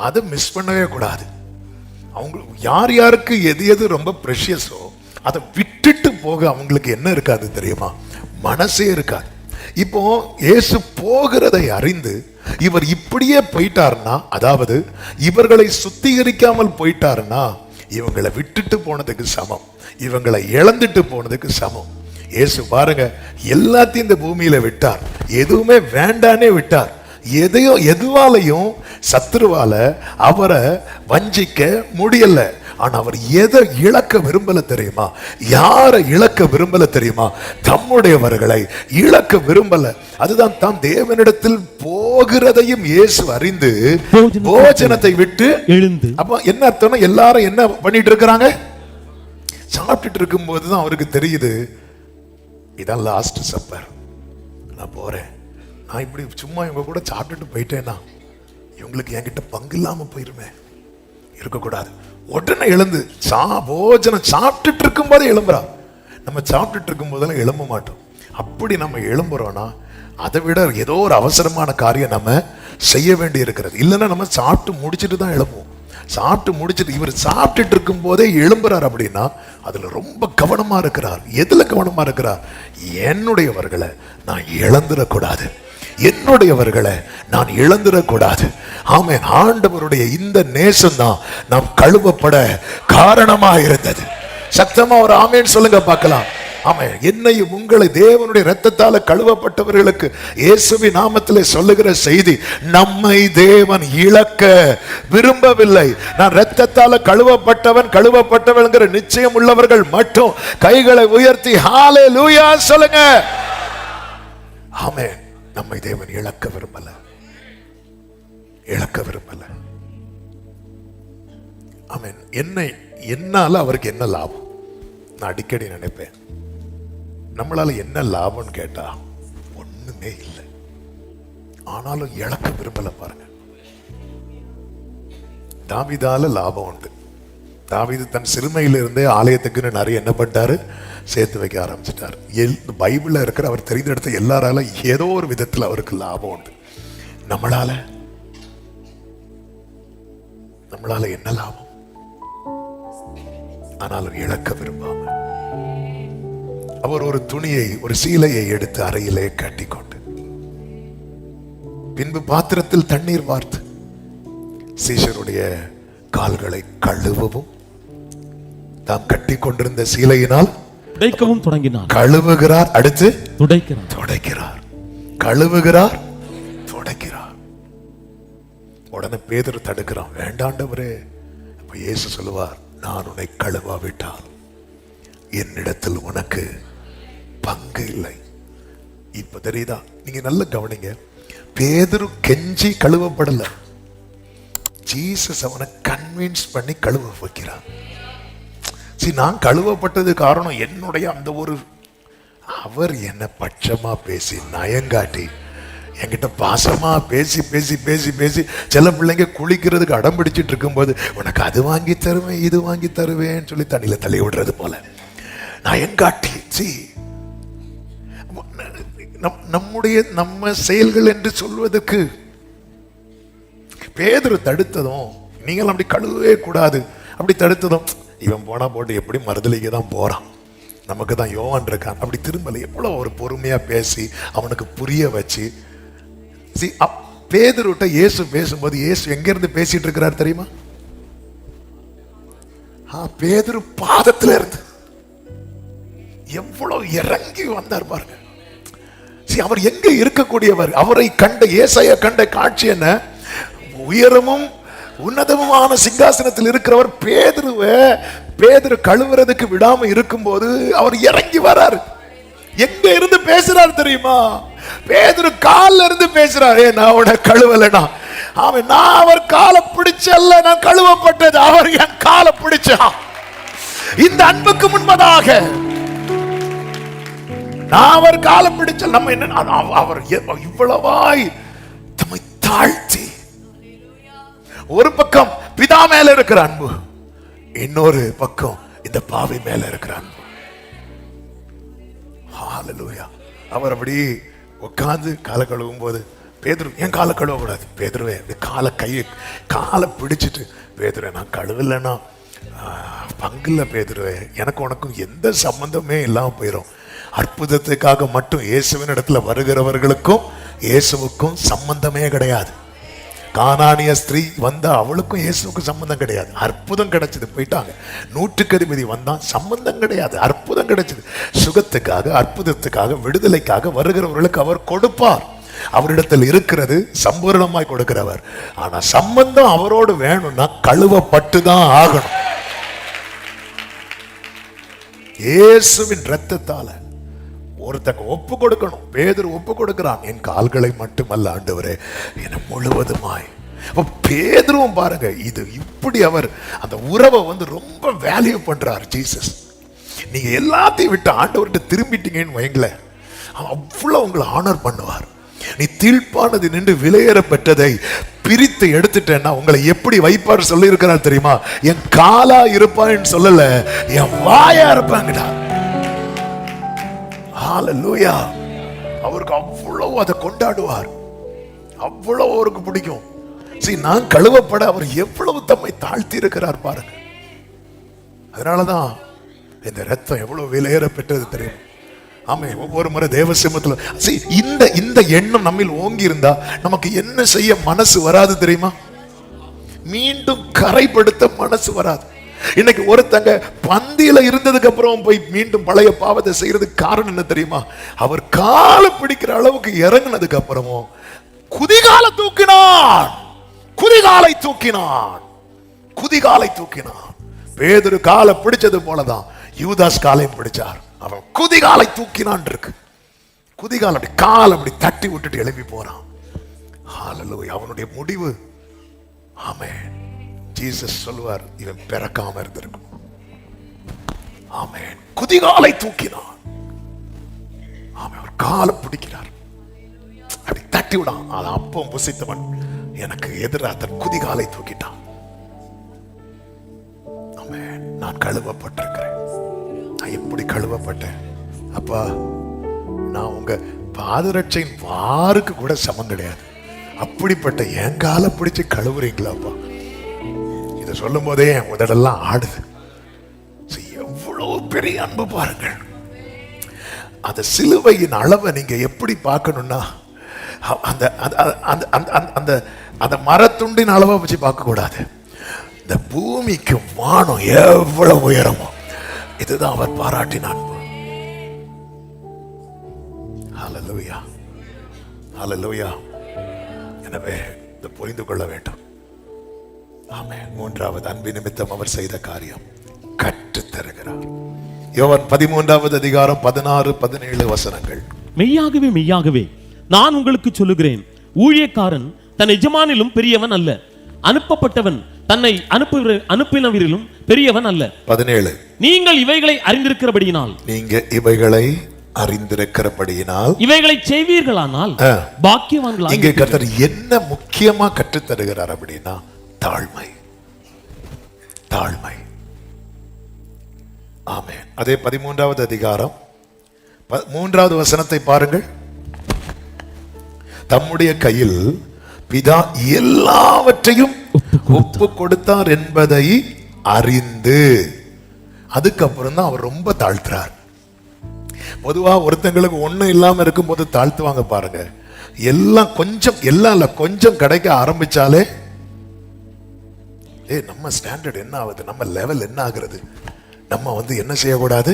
அதை மிஸ் பண்ணவே கூடாது. அவங்களுக்கு யார் யாருக்கு எது எது ரொம்ப ப்ரெஷியஸோ அதை விட்டுட்டு போக அவங்களுக்கு என்ன இருக்காது தெரியுமா? மனசே இருக்காது. இப்போ இயேசு போகிறதை அறிந்து இவர் இப்படியே போயிட்டாருன்னா, அதாவது இவர்களை சுத்திகரிக்காமல் போயிட்டாருன்னா, இவங்களை விட்டுட்டு போனதுக்கு சமம், இவங்களை இழந்துட்டு போனதுக்கு சமம். இயேசு பாருங்க, எல்லாத்தையும் இந்த பூமியில விட்டார், எதுவுமே வேண்டானே விட்டார். எதுவாலையும் சத்துருவால அவரை வஞ்சிக்க முடியல. ஆனா அவர் எதை இழக்க விரும்பல தெரியுமா? யாரை இழக்க விரும்பல தெரியுமா? தம்முடையவர்களை இழக்க விரும்பல. அதுதான் தாம் தேவனிடத்தில் போகிறதையும் இயேசு அறிந்து போஜனத்தை விட்டு எழுந்து. அப்ப என்ன அர்த்தம்னா, எல்லாரும் என்ன பண்ணிட்டு இருக்கிறாங்க? சாப்பிட்டுட்டு இருக்கும் போதுதான் அவருக்கு தெரியுது, இதான் லாஸ்ட் சப்பர், நான் போறேன். நான் இப்படி சும்மா இவங்க கூட சாப்பிட்டுட்டு போயிட்டேன்னா இவங்களுக்கு என்கிட்ட பங்கு இல்லாம போயிருமே, இருக்கக்கூடாது. உடனே எழுந்து போஜனம் சாப்பிட்டுட்டு இருக்கும் போதே எழும்புறா. நம்ம சாப்பிட்டுட்டு இருக்கும் போதெல்லாம் எழும்ப மாட்டோம். அப்படி நம்ம எழும்புறோம்னா அதை விட ஏதோ ஒரு அவசரமான காரியம் நம்ம செய்ய வேண்டி இருக்கிறது. இல்லைன்னா நம்ம சாப்பிட்டு முடிச்சுட்டு தான் எழும்புவோம். சாப்பிட்டு முடிச்சுட்டு இவர் சாப்பிட்டுட்டு இருக்கும் போதே எழும்புறார் அப்படின்னா அதுல ரொம்ப கவனமா இருக்கிறார். எதுல கவனமா இருக்கிறார்? என்னுடையவர்களை நான் இழந்துடக்கூடாது, என்னுடையவர்களை நான் இழந்துடக்கூடாது. ஆமென். ஆண்டவருடைய இந்த நேசம் தான் நாம் கழுவப்பட காரணமா இருந்தது. சத்தமா ஒரு ஆமென் சொல்லுங்க பார்க்கலாம். ஆமென். என்னையும் உங்களை தேவனுடைய இரத்தத்தால கழுவப்பட்டவர்களுக்கு இயேசுவின் நாமத்திலே சொல்லுகிற செய்தி, நம்மை தேவன் இழக்க விரும்பவில்லை. நான் இரத்தத்தால கழுவப்பட்டவன்கிற நிச்சயம் உள்ளவர்கள் மட்டும் கைகளை உயர்த்தி ஹalleluya சொல்லுங்க. ஆமென். நம்மை தேவன் இழக்க விரும்பல, இழக்க விரும்பல. ஆமென். என்னால அவருக்கு என்ன லாபம்? நான் அடிக்கடி நினைப்பேன், நம்மளால என்ன லாபம்னு கேட்டா ஒண்ணுமே இல்லை. ஆனாலும் இழக்க விரும்பல. பாருங்க, தாவீதால லாபம் உண்டு. தாவீது தன் சிறுமையிலிருந்தே ஆலயத்துக்குன்னு நிறைய என்ன பண்ணிட்டாரு? சேர்த்து வைக்க ஆரம்பிச்சிட்டார். பைபிள்ல இருக்கிற அவர் தெரிந்தெடுத்த எல்லாரால ஏதோ ஒரு விதத்தில் அவருக்கு லாபம் உண்டு. நம்மளால என்ன லாபம்? ஆனாலும் இழக்க விரும்பாம அவர் ஒரு துணியை, ஒரு சீலையை எடுத்து அறையிலே கட்டிக்கொண்டு, பின்பு பாத்திரத்தில் தண்ணீர் வார்த்து சீஷருடைய கால்களை கழுவவும் தாம் கட்டி கொண்டிருந்த சீலையினால் துடைக்கவும் தொடங்கினார். கழுவுகிறார், அடுத்து துடைக்கிறார், கழுவுகிறார், துடைக்கிறார். உடனே பேதுரு தடுக்கிறான், வேண்டாண்டவரே. அப்ப இயேசு சொல்லுவார், நான் உன்னை கழுவாவிட்டால் என்னிடத்தில் உனக்கு பங்கு இல்லை. இப்ப தெரியுதா? நீங்க நல்ல கவனிங்க. பேதுரு கெஞ்சி கழுவப்படல, ஜீசஸ் அவனை கன்வின்ஸ் பண்ணி கழுவ வைக்கிறான். நான் கழுவப்பட்டது காரணம் என்னுடைய அந்த ஒரு, அவர் என்ன பட்சமா பேசி நயங்காட்டி என்கிட்ட பாசமா பேசி பேசி பேசி பேசி சில பிள்ளைங்க குளிக்கிறதுக்கு அடம் பிடிச்சிட்டு இருக்கும்போது உனக்கு அது வாங்கி தருவேன் இது வாங்கி தருவேன்னு சொல்லி தண்ணியில தள்ளி விடுறது போல நான் எங்காட்டி நம்முடைய நம்ம செயல்கள் என்று சொல்வதற்கு பேதுரு தடுத்ததும் நீங்களும் அப்படி கழுவவே கூடாது அப்படி தடுத்ததும் இவன் போனா போட்டு எப்படி மறுதலிக்க தான் போறான், நமக்கு தான் யோவான் இருக்கான், அப்படி திரும்பல. எவ்வளவு ஒரு பொறுமையா பேசி அவனுக்கு புரிய வச்சு. பேதுருட்ட இயேசு பேசும்போது இயேசு எங்க இருந்து பேசிட்டு இருக்கிறார் தெரியுமா? பேதுரு பாதத்துல இருந்து எவ்வளவு இறங்கி வந்தார் பாருங்க. அவர் எங்க இருக்கக்கூடியவர்? அவரை கண்ட ஏசாயா கண்ட காட்சி என்ன? உயரமும் உன்னதமுமான சிங்காசனத்தில் இருக்கிறவர் பேதுரு கழுவுறதுக்கு விடாம இருக்கும்போது அவர் இறங்கி வராரு. எங்க இருந்து பேசுறாரு தெரியுமா? பேதுரு கால்ல இருந்து பேசுறாரு. நான் உன கழுவலனா நான் அவர் காலை பிடிச்சல்ல, நான் கழுவப்பட்டது, அவர் என் காலை பிடிச்சா. இந்த அன்புக்கு முன்பதாக நான் அவர் காலை பிடிச்சல். நம்ம என்ன, அவர் இவ்வளவாய் தம்மை தாழ்த்தி, ஒரு பக்கம் பிதா மேல இருக்கிற அன்பு, இன்னொரு பக்கம் இந்த பாவி மேல இருக்கிற அன்பு. ஹல்லேலூயா. அவர் அப்படி உட்கார்ந்து காலை கழுவும் போது பேதுரு ஏன் காலை கழுவ கூடாது? பேதுருவே காலை பிடிச்சிட்டு, பேதுருவே நான் கழுவலைன்னா பங்குல பேதுருவே, எனக்கு உனக்கும் எந்த சம்பந்தமே இல்லாம போயிடும். அற்புதத்துக்காக மட்டும் இயேசுவின் இடத்துல வருகிறவர்களுக்கும் இயேசுவுக்கும் சம்பந்தமே கிடையாது. கானானிய ஸ்திரீ வந்தா அவளுக்கும் இயேசுவுக்கும் சம்பந்தம் கிடையாது. அற்புதம் கிடைச்சது, போயிட்டாங்க. 100க்கு அதிபதி வந்தான், சம்பந்தம் கிடையாது, அற்புதம் கிடைச்சது. சுகத்துக்காக, அற்புதத்துக்காக, விடுதலைக்காக வருகிறவர்களுக்கு அவர் கொடுப்பார். அவரிடத்தில் இருக்கிறது சம்பூர்ணமாய் கொடுக்கிறவர். ஆனா சம்பந்தம் அவரோடு வேணும்னா கழுவப்பட்டுதான் ஆகணும். இயேசுவின் இரத்தத்தால ஒருத்தங்க ஒப்பு கொடுக்கணும். பேதுரு ஒப்பு கொடுக்கிறான், என் கால்களை மட்டுமல்ல ஆண்டவரே, என முழுவதுமாய். பேதுருவும் பாருங்க, இது இப்படி அவர் அந்த உறவை ரொம்ப வேல்யூ பண்றார் ஜீசஸ். நீங்க எல்லாத்தையும் விட்டு ஆண்டவர்கிட்ட திரும்பிட்டீங்கன்னு வைங்களேன், அவ்வளவு உங்களை ஆனர் பண்ணுவார். நீ தீழ்ப்பானது நின்று விலையேற பெற்றதை பிரித்து எடுத்துட்டேன்னா உங்களை எப்படி வைப்பார் சொல்லி இருக்கிறார் தெரியுமா? என் காலா இருப்பான்னு சொல்லல, என் வாயா இருப்பாங்கடா. ஹல்லேலூயா. அவருக்கு அவ்வளவு அதை கொண்டாடுவார், அவ்வளவு அவருக்கு பிடிக்கும். நான் கழுவப்பட அவர் எவ்வளவு தம்மை தாழ்த்தி இருக்கிறார் பாருங்க. அதனாலதான் இந்த ரத்தம் எவ்வளவு விலையேற பெற்றது தெரியும். ஆமே, ஒவ்வொரு முறை தேவ சிம்மத்துல இந்த எண்ணம் நம்மில் ஓங்கி இருந்தா நமக்கு என்ன செய்ய மனசு வராது தெரியுமா? மீண்டும் கரைப்படுத்த மனசு வராது. இன்னைக்கு ஒருத்தங்க பந்தியில இருந்ததுக்கு அப்புறம் போய் மீண்டும் பழைய பாவத்தை செய்யறதுக்கு காரணம் என்ன தெரியுமா? அவர் காலை பிடிக்கிற அளவுக்கு இறங்கினதுக்கு அப்புறமும் குதிகாலை தூக்கினான். பேதுரு காலை பிடிச்சது போலதான் யூதாஸ் காலையும் பிடிச்சார். அவன் குதிகாலை தூக்கினான் இருக்கு. குதிகால் அப்படி கால் அப்படி தட்டி விட்டுட்டு எழுப்பி போறான். ஹல்லேலூயா. அவனுடைய முடிவு, ஆமென். ஜீசஸ் சொல்லுவார், இவன் பிறக்காம இருந்திருக்கும். ஆமென். குதிகாலை தூக்கினான். ஆமென். அவர் காலை பிடிக்கிறார், அப்படி தட்டி விடான். அது அப்பம் புசித்தவன் எனக்கு எதிராக தன் குதிகாலை தூக்கிட்டான். ஆமென். நான் கழுவப்பட்டிருக்கிறேன். நான் எப்படி கழுவப்பட்டேன்? அப்பா, நான் உங்க பாதரட்சையின் வாருக்கு கூட சமம் கிடையாது. அப்படிப்பட்ட என் காலை பிடிச்சு கழுவுறீங்களாப்பா. இதை சொல்லும் போதே என் உதடெல்லாம் ஆடுது. எவ்வளவு பெரிய அன்பு பாருங்கள். அந்த சிலுவையின் அளவை நீங்க எப்படி பார்க்கணும்னா, அந்த மரத்துண்டின் அளவை வச்சு பார்க்க கூடாது. இந்த பூமிக்கு வானம் எவ்வளவு உயரமோ இதுதான் அவர் பாராட்டின அன்பு. ஹல்லேலூயா, ஹல்லேலூயா. எனவே இதை புரிந்து கொள்ள வேண்டும். ஆமென். மூன்றாவது, அன்பு நிமித்தம் அவர் செய்த காரியம் கற்றுத் தருகிறார். யோவான் 13வது அதிகாரம் 16, 17 வசனங்கள். மெய்யாகவே மெய்யாகவே நான் உங்களுக்கு சொல்லுகிறேன், ஊழியக்காரன் தன் எஜமானிலும் பெரியவன் அல்ல, அனுப்பப்பட்டவன் தன்னை அனுப்பினவரிலும் பெரியவன் அல்ல. 17. நீங்கள் இவைகளை அறிந்திருக்கிறபடியினால் அறிந்திருக்கிறபடியினால் இவைகளை செய்வீர்களானால் பாக்கியவான்களாக இங்கே கர்த்தர் என்ன முக்கியமா கற்றுத் தருகிறார் அப்படின்னா தாழ்மை. தாழ்மை. ஆமென். அதே 13வது அதிகாரம் 3வது வசனத்தை பாருங்கள். தம்முடைய கையில் பிதா எல்லாவற்றையும் ஒப்பு கொடுத்தார் என்பதை அறிந்து, அதுக்கப்புறம் தான் அவர் ரொம்ப தாழ்த்துறார். பொதுவா ஒருத்தங்களுக்கு ஒண்ணும் இல்லாம இருக்கும்போது தாழ்த்துவாங்க பாருங்க. எல்லாம் கொஞ்சம், எல்லாம் இல்ல கொஞ்சம் கிடைக்க ஆரம்பிச்சாலே நம்ம ஸ்டாண்டர்ட் என்ன ஆகுது, நம்ம லெவல் என்ன ஆகுறது, நம்ம என்ன செய்யக்கூடாது,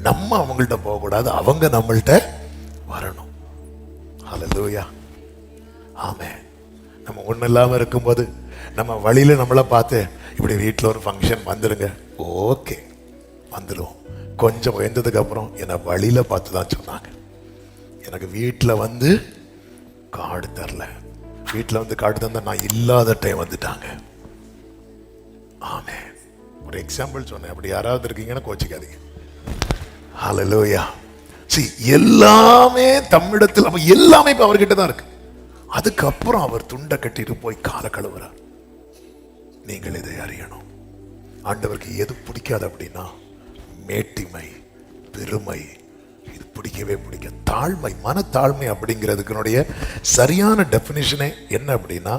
நம்ம அவங்கள்ட்ட போகக்கூடாது, அவங்க நம்மள்ட்ட வரணும். ஹல்லேலூயா. ஆமென். நம்ம ஒன்றும் இல்லாமல் இருக்கும்போது நம்ம வழியில நம்மளை பார்த்து இப்படி வீட்டில் ஒரு ஃபங்க்ஷன் வந்துடுங்க, ஓகே வந்துடுவோம். கொஞ்சம் உயர்ந்ததுக்கு அப்புறம் என்னை வழியில பார்த்து தான் சொன்னாங்க. எனக்கு வீட்டில் கார்டு தரல, வீட்டில் கார்டு தந்தா நான் இல்லாத டைம் வந்துட்டாங்க. ஆமென். ஒரு எக்ஸாம்பிள் சொன்னேன், அப்படி யாராவது இருக்கீங்கன்னா கோச்சிக்காதீங்க. ஹல்லேலூயா. எல்லாமே தம்மிடத்தில், அப்ப எல்லாமே இப்ப அவர்கிட்ட தான் இருக்கு. அதுக்கப்புறம் அவர் துண்டை கட்டிட்டு போய் காலை கழுவுறார். நீங்கள் இதை அறியணும், ஆண்டவருக்கு எது பிடிக்காது அப்படின்னா மேட்டிமை, பெருமை, இது பிடிக்கவே பிடிக்காது. தாழ்மை, மனத்தாழ்மை அப்படிங்கிறதுக்கு சரியான டெபினிஷனே என்ன அப்படின்னா,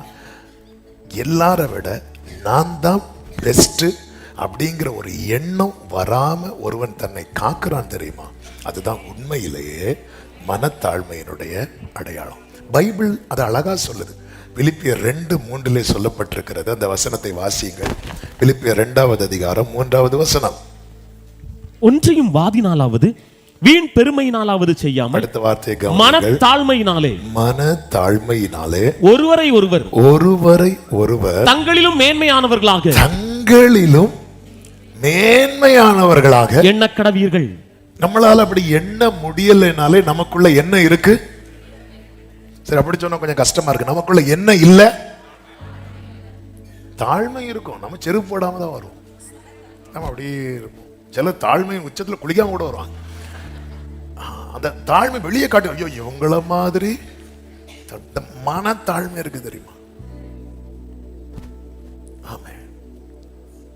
எல்லாரை விட நான் தான் பெஸ்ட் அப்படிங்கிற ஒரு எண்ணம் வராம ஒருவன் தன்னை காக்குறான் தெரியுமா, அதுதான் உண்மையிலேயே மனத்தாழ்மையினுடைய அடையாளம். பைபிள் அது அழகா சொல்லுது. பிலிப்பியர் 2:3 சொல்லப்பட்டிருக்கிறது. அந்த வசனத்தை வாசியுங்கள். பிலிப்பியர் 2வது அதிகாரம் 3வது வசனம். ஒன்றையும் வாதினாலாவது வீண் பெருமையினாலாவது செய்யாமல், அடுத்த வார்த்தையை மனத்தாழ்மையினாலே, மனத்தாழ்மையினாலே ஒருவரை ஒருவர் தங்களிலும் மேன்மையானவர்களாக எண்ண கடவீர்கள். நம்மளால அப்படி எண்ண முடியலைனாலே நமக்குள்ள என்ன இருக்கு? சரி, அப்படி சொன்னா கொஞ்சம் கஷ்டமா இருக்கு. நமக்குள்ள என்ன இல்ல? தாழ்மை இருக்கும். நம்ம செருப்பு போடாம தான் வருவோம். நம்ம அப்படி இருப்போம். சில தாழ்மை உச்சத்துல குளிக்காம கூட வருவாங்க. அந்த தாழ்மை வெளியே காட்டு, ஐயோ இவங்கள மாதிரி மனத்தாழ்மை இருக்கு தெரியுமா? ஆமே,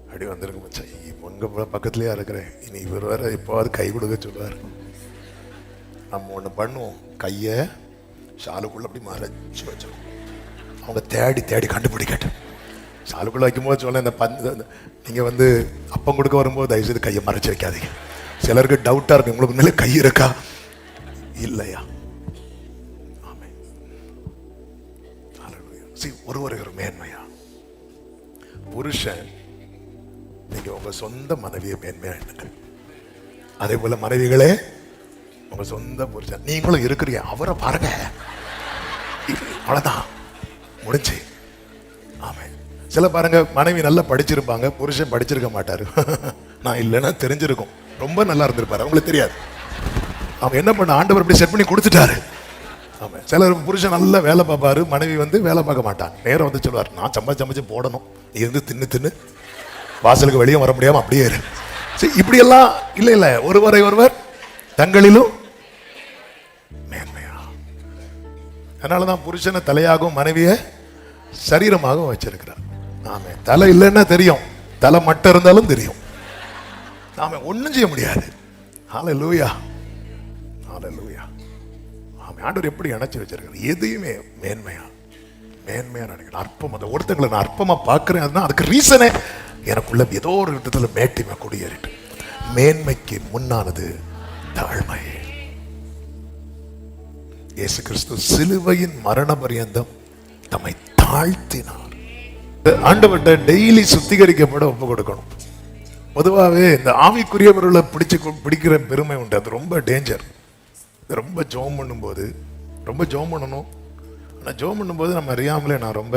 அப்படி வந்திருக்கு மச்சான், உங்க பக்கத்துலயா இருக்கிறேன், இனி இவர் வேற எப்போவாது கை கொடுக்க சொல்லுவார். நம்ம ஒண்ணு பண்ணுவோம், கைய ஷாலுக்குள்ள அப்படி மறைச்சு வச்சோம். அவங்க தேடி தேடி கண்டுபிடிக்கட்டு. ஷாலுக்குள்ள வைக்கும்போது சொல்ல, இந்த நீங்க அப்பம் கொடுக்க வரும்போது தயவுசெய்து கையை மறைச்சு வைக்காதீங்க. சிலருக்கு டவுட்டா இருக்கு, உங்களுக்கு மேலே கை இருக்கா இல்லையா? ஒருவரை ஒரு மேன்மையா புருஷன், நீங்க உங்க சொந்த மனைவியை மேன்மையா எண்ணுங்க. அதே போல மனைவிகளே உங்க சொந்த புருஷன் நீங்களும் இருக்கிறீங்க, அவரை பாருங்க, அவ்வளவுதான் முடிஞ்சு. ஆமா, சில பாருங்க மனைவி நல்லா படிச்சிருப்பாங்க, புருஷன் படிச்சிருக்க மாட்டாரு. நான் இல்லைன்னா தெரிஞ்சிருக்கும், ரொம்ப நல்லா இருந்திருப்பாரு, அவங்களுக்கு தெரியாது. அவங்க என்ன பண்ண, ஆண்டவர் இப்படி செட் பண்ணி கொடுத்துட்டாரு. ஆமா, சிலர் புருஷன் நல்லா வேலை பார்ப்பாரு, மனைவி வேலை பார்க்க மாட்டாங்க. நேரம் சொல்லுவார், நான் சமைச்சு போடணும், நீ தின்னு வாசலுக்கு வெளியே வர முடியாம அப்படியே இரு. இப்படியெல்லாம் இல்ல, ஒருவரை ஒருவர் தங்களிலும் மேன்மையா. அதனாலதான் புருஷனை தலையாகவும் மனைவிய சரீரமாகவும் வச்சிருக்கிறார். ஆமே, தலை இல்லைன்னா தெரியும், தலை மட்டும் இருந்தாலும் தெரியும். ஆமே, ஒண்ணும் செய்ய முடியாது. ஹல்லேலூயா, ஹல்லேலூயா. ஆமே, ஆண்டவர் எப்படி இணைச்சு வச்சிருக்காரு, எதையுமே மேன்மையா நினைக்கிறேன். அற்பம், அந்த ஒருத்தங்களை நான் அற்பமா பார்க்கிறேன், அதுதான் அதுக்கு ரீசனே எனக்குள்ள ஏதோ ஒரு விதத்துல மேட்டிமை குடியேறிட்டு. மேன்மைக்கு முன்னானது தாழ்மை. இயேசு கிறிஸ்து சிலுவையின் மரண பரியந்தம் தம்மை தாழ்த்தினார். ஆண்டவர்கிட்ட டெய்லி சுத்திகரிக்கப்பட ஒப்பு கொடுக்கணும். பொதுவாகவே இந்த ஆவிக்குரியவர்களை பிடிக்கிற பெருமை உண்டு, அது ரொம்ப டேஞ்சர். ரொம்ப ஜோம் பண்ணும்போது ரொம்ப ஜோம் பண்ணணும். ஆனால் ஜோம் பண்ணும்போது நம்ம அறியாமலே நான் ரொம்ப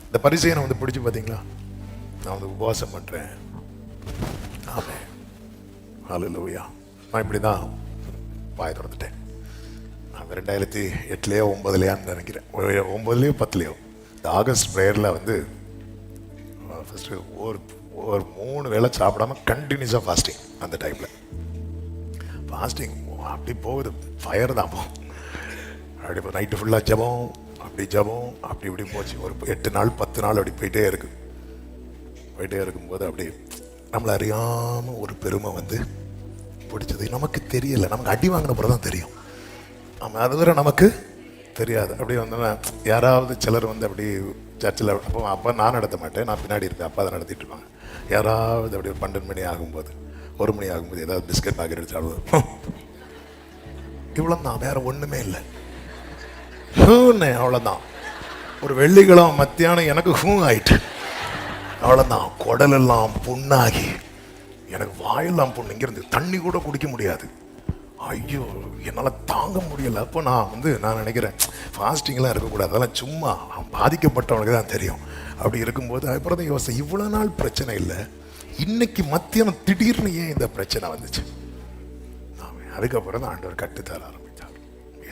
இந்த பரிசையை பிடிச்சி பார்த்தீங்களா, நான் உபவாசம் பண்றேன். ஆமே, ஹல்லேலூயா. நான் இப்படி தான் வாய் திறந்துட்டேன். நான் 2008லயோ 2009லயான்னு நினைக்கிறேன், 2009லயோ 2010லயோ இந்த ஆகஸ்ட் ப்ரேயரில் ஃபஸ்ட்டு ஒரு 3 வேளை சாப்பிடாம கண்டினியூஸாக ஃபாஸ்டிங். அந்த டைமில் ஃபாஸ்டிங் அப்படி போகுது, ஃபயர் தான் போகும். அப்படி நைட்டு ஃபுல்லாக ஜபம், அப்படி ஜபம், அப்படி இப்படி போச்சு. ஒரு 8 நாள் 10 நாள் அப்படி போயிட்டே இருக்கும்போது அப்படி நம்மளை அறியாமல் ஒரு பெருமை வந்து பிடிச்சது. நமக்கு தெரியல, நமக்கு அடி வாங்கின பிறகு தான் தெரியும். ஆமாம், அது வரை நமக்கு தெரியாது. அப்படி வந்தோன்னா யாராவது சிலர் வந்து அப்படி சர்ச்சில், அப்போ நான் நடத்த மாட்டேன், நான் பின்னாடி இருப்பேன், அப்பா தான் நடத்திட்டு இருப்பாங்க. யாராவது அப்படி 12 மணி ஆகும்போது 1 மணி ஆகும்போது ஏதாவது பிஸ்கட் பாக்கெட் எடுத்து இவ்வளோ தான், வேற ஒன்றுமே இல்லை. அவ்வளோதான். ஒரு வெள்ளிக்கிழமை மத்தியானம் எனக்கு ஆயிட்டு, அவ்வளோதான். குடலெல்லாம் புண்ணாகி எனக்கு வாயெல்லாம் புண்ணு, இங்கிருந்து தண்ணி கூட குடிக்க முடியாது. ஐயோ, என்னால் தாங்க முடியல. அப்போ நான் நினைக்கிறேன், ஃபாஸ்டிங்லாம் இருக்கக்கூடாது, அதெல்லாம் சும்மா பாதிக்கப்பட்டவனுக்கு தான் தெரியும். அப்படி இருக்கும்போது அப்புறம் தான் யோசனை, இவ்வளோ நாள் பிரச்சனை இல்லை, இன்னைக்கு மத்தியானம் திடீர்னு ஏன் இந்த பிரச்சனை வந்துச்சு? அதுக்கப்புறம் தான் ஆண்டவர் கட்டுத்தர ஆரம்பித்தார்.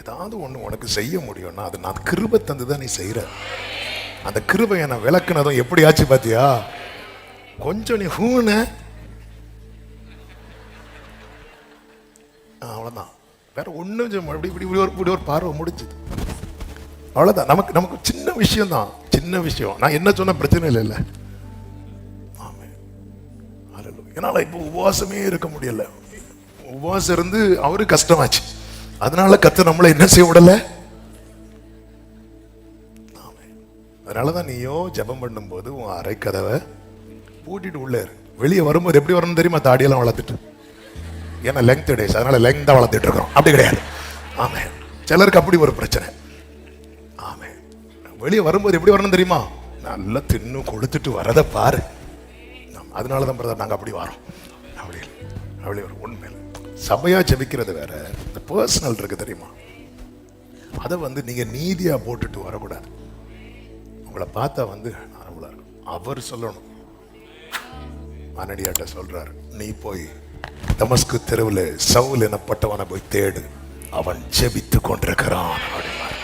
ஏதாவது ஒன்று உனக்கு செய்ய முடியும்னா அது நான் கிருபை தந்து தான் நீ செய்கிற. அந்த கிருபையை நான் விளக்குனதும் எப்படி ஆச்சு பார்த்தியா? கொஞ்சம் நீ அவ்வளோதான், வேற ஒன்றும் இப்படி ஒரு பார்வை முடிஞ்சுது. அவ்வளோதான். நமக்கு சின்ன விஷயம் தான், சின்ன விஷயம். நான் என்ன சொன்ன பிரச்சனை இல்லை. என்னால் இப்போ உபவாசமே இருக்க முடியல. உபவாசம் இருந்து அவரு கஷ்டமாச்சு. அதனால கர்த்தர் நம்மளை என்ன செய்ய விடல. அதனாலதான் நீயோ ஜெபம் பண்ணும்போது உன் அறை கதவை பூட்டிட்டு உள்ள இரு. வெளியே வரும்போது எப்படி வரணும் தெரியுமா? தாடியெல்லாம் வளர்த்துட்டு, ஏன்னா லெங்க் டேஸ், அதனால லெங்க் தான் வளர்த்துட்டு இருக்கோம். அப்படி கிடையாது. ஆமே, சிலருக்கு அப்படி ஒரு பிரச்சனை. ஆமே, வெளியே வரும்போது எப்படி வரணும் தெரியுமா? நல்லா தின்னு கொளுத்துட்டு வரதை பாரு. அதனாலதான் பிரதர் நாங்கள் அப்படி வரோம். அப்படி ஒரு உண்மை சபையா ஜெபிக்கிறது வேற, இந்த பர்சனல் இருக்கு தெரியுமா? அதை வந்து நீங்க நீதியா போட்டுட்டு வரக்கூடாது. உங்களை பார்த்தா வந்து நார்மலா இருக்கும். அவர் சொல்லணும். மனடியாட்ட சொல்றாரு, நீ போய் தமஸ்கு தெருவில் சவுல் எனப்பட்டவனை போய் தேடு, அவன் ஜெபித்து கொண்டிருக்கிறான் அப்படின்னாரு.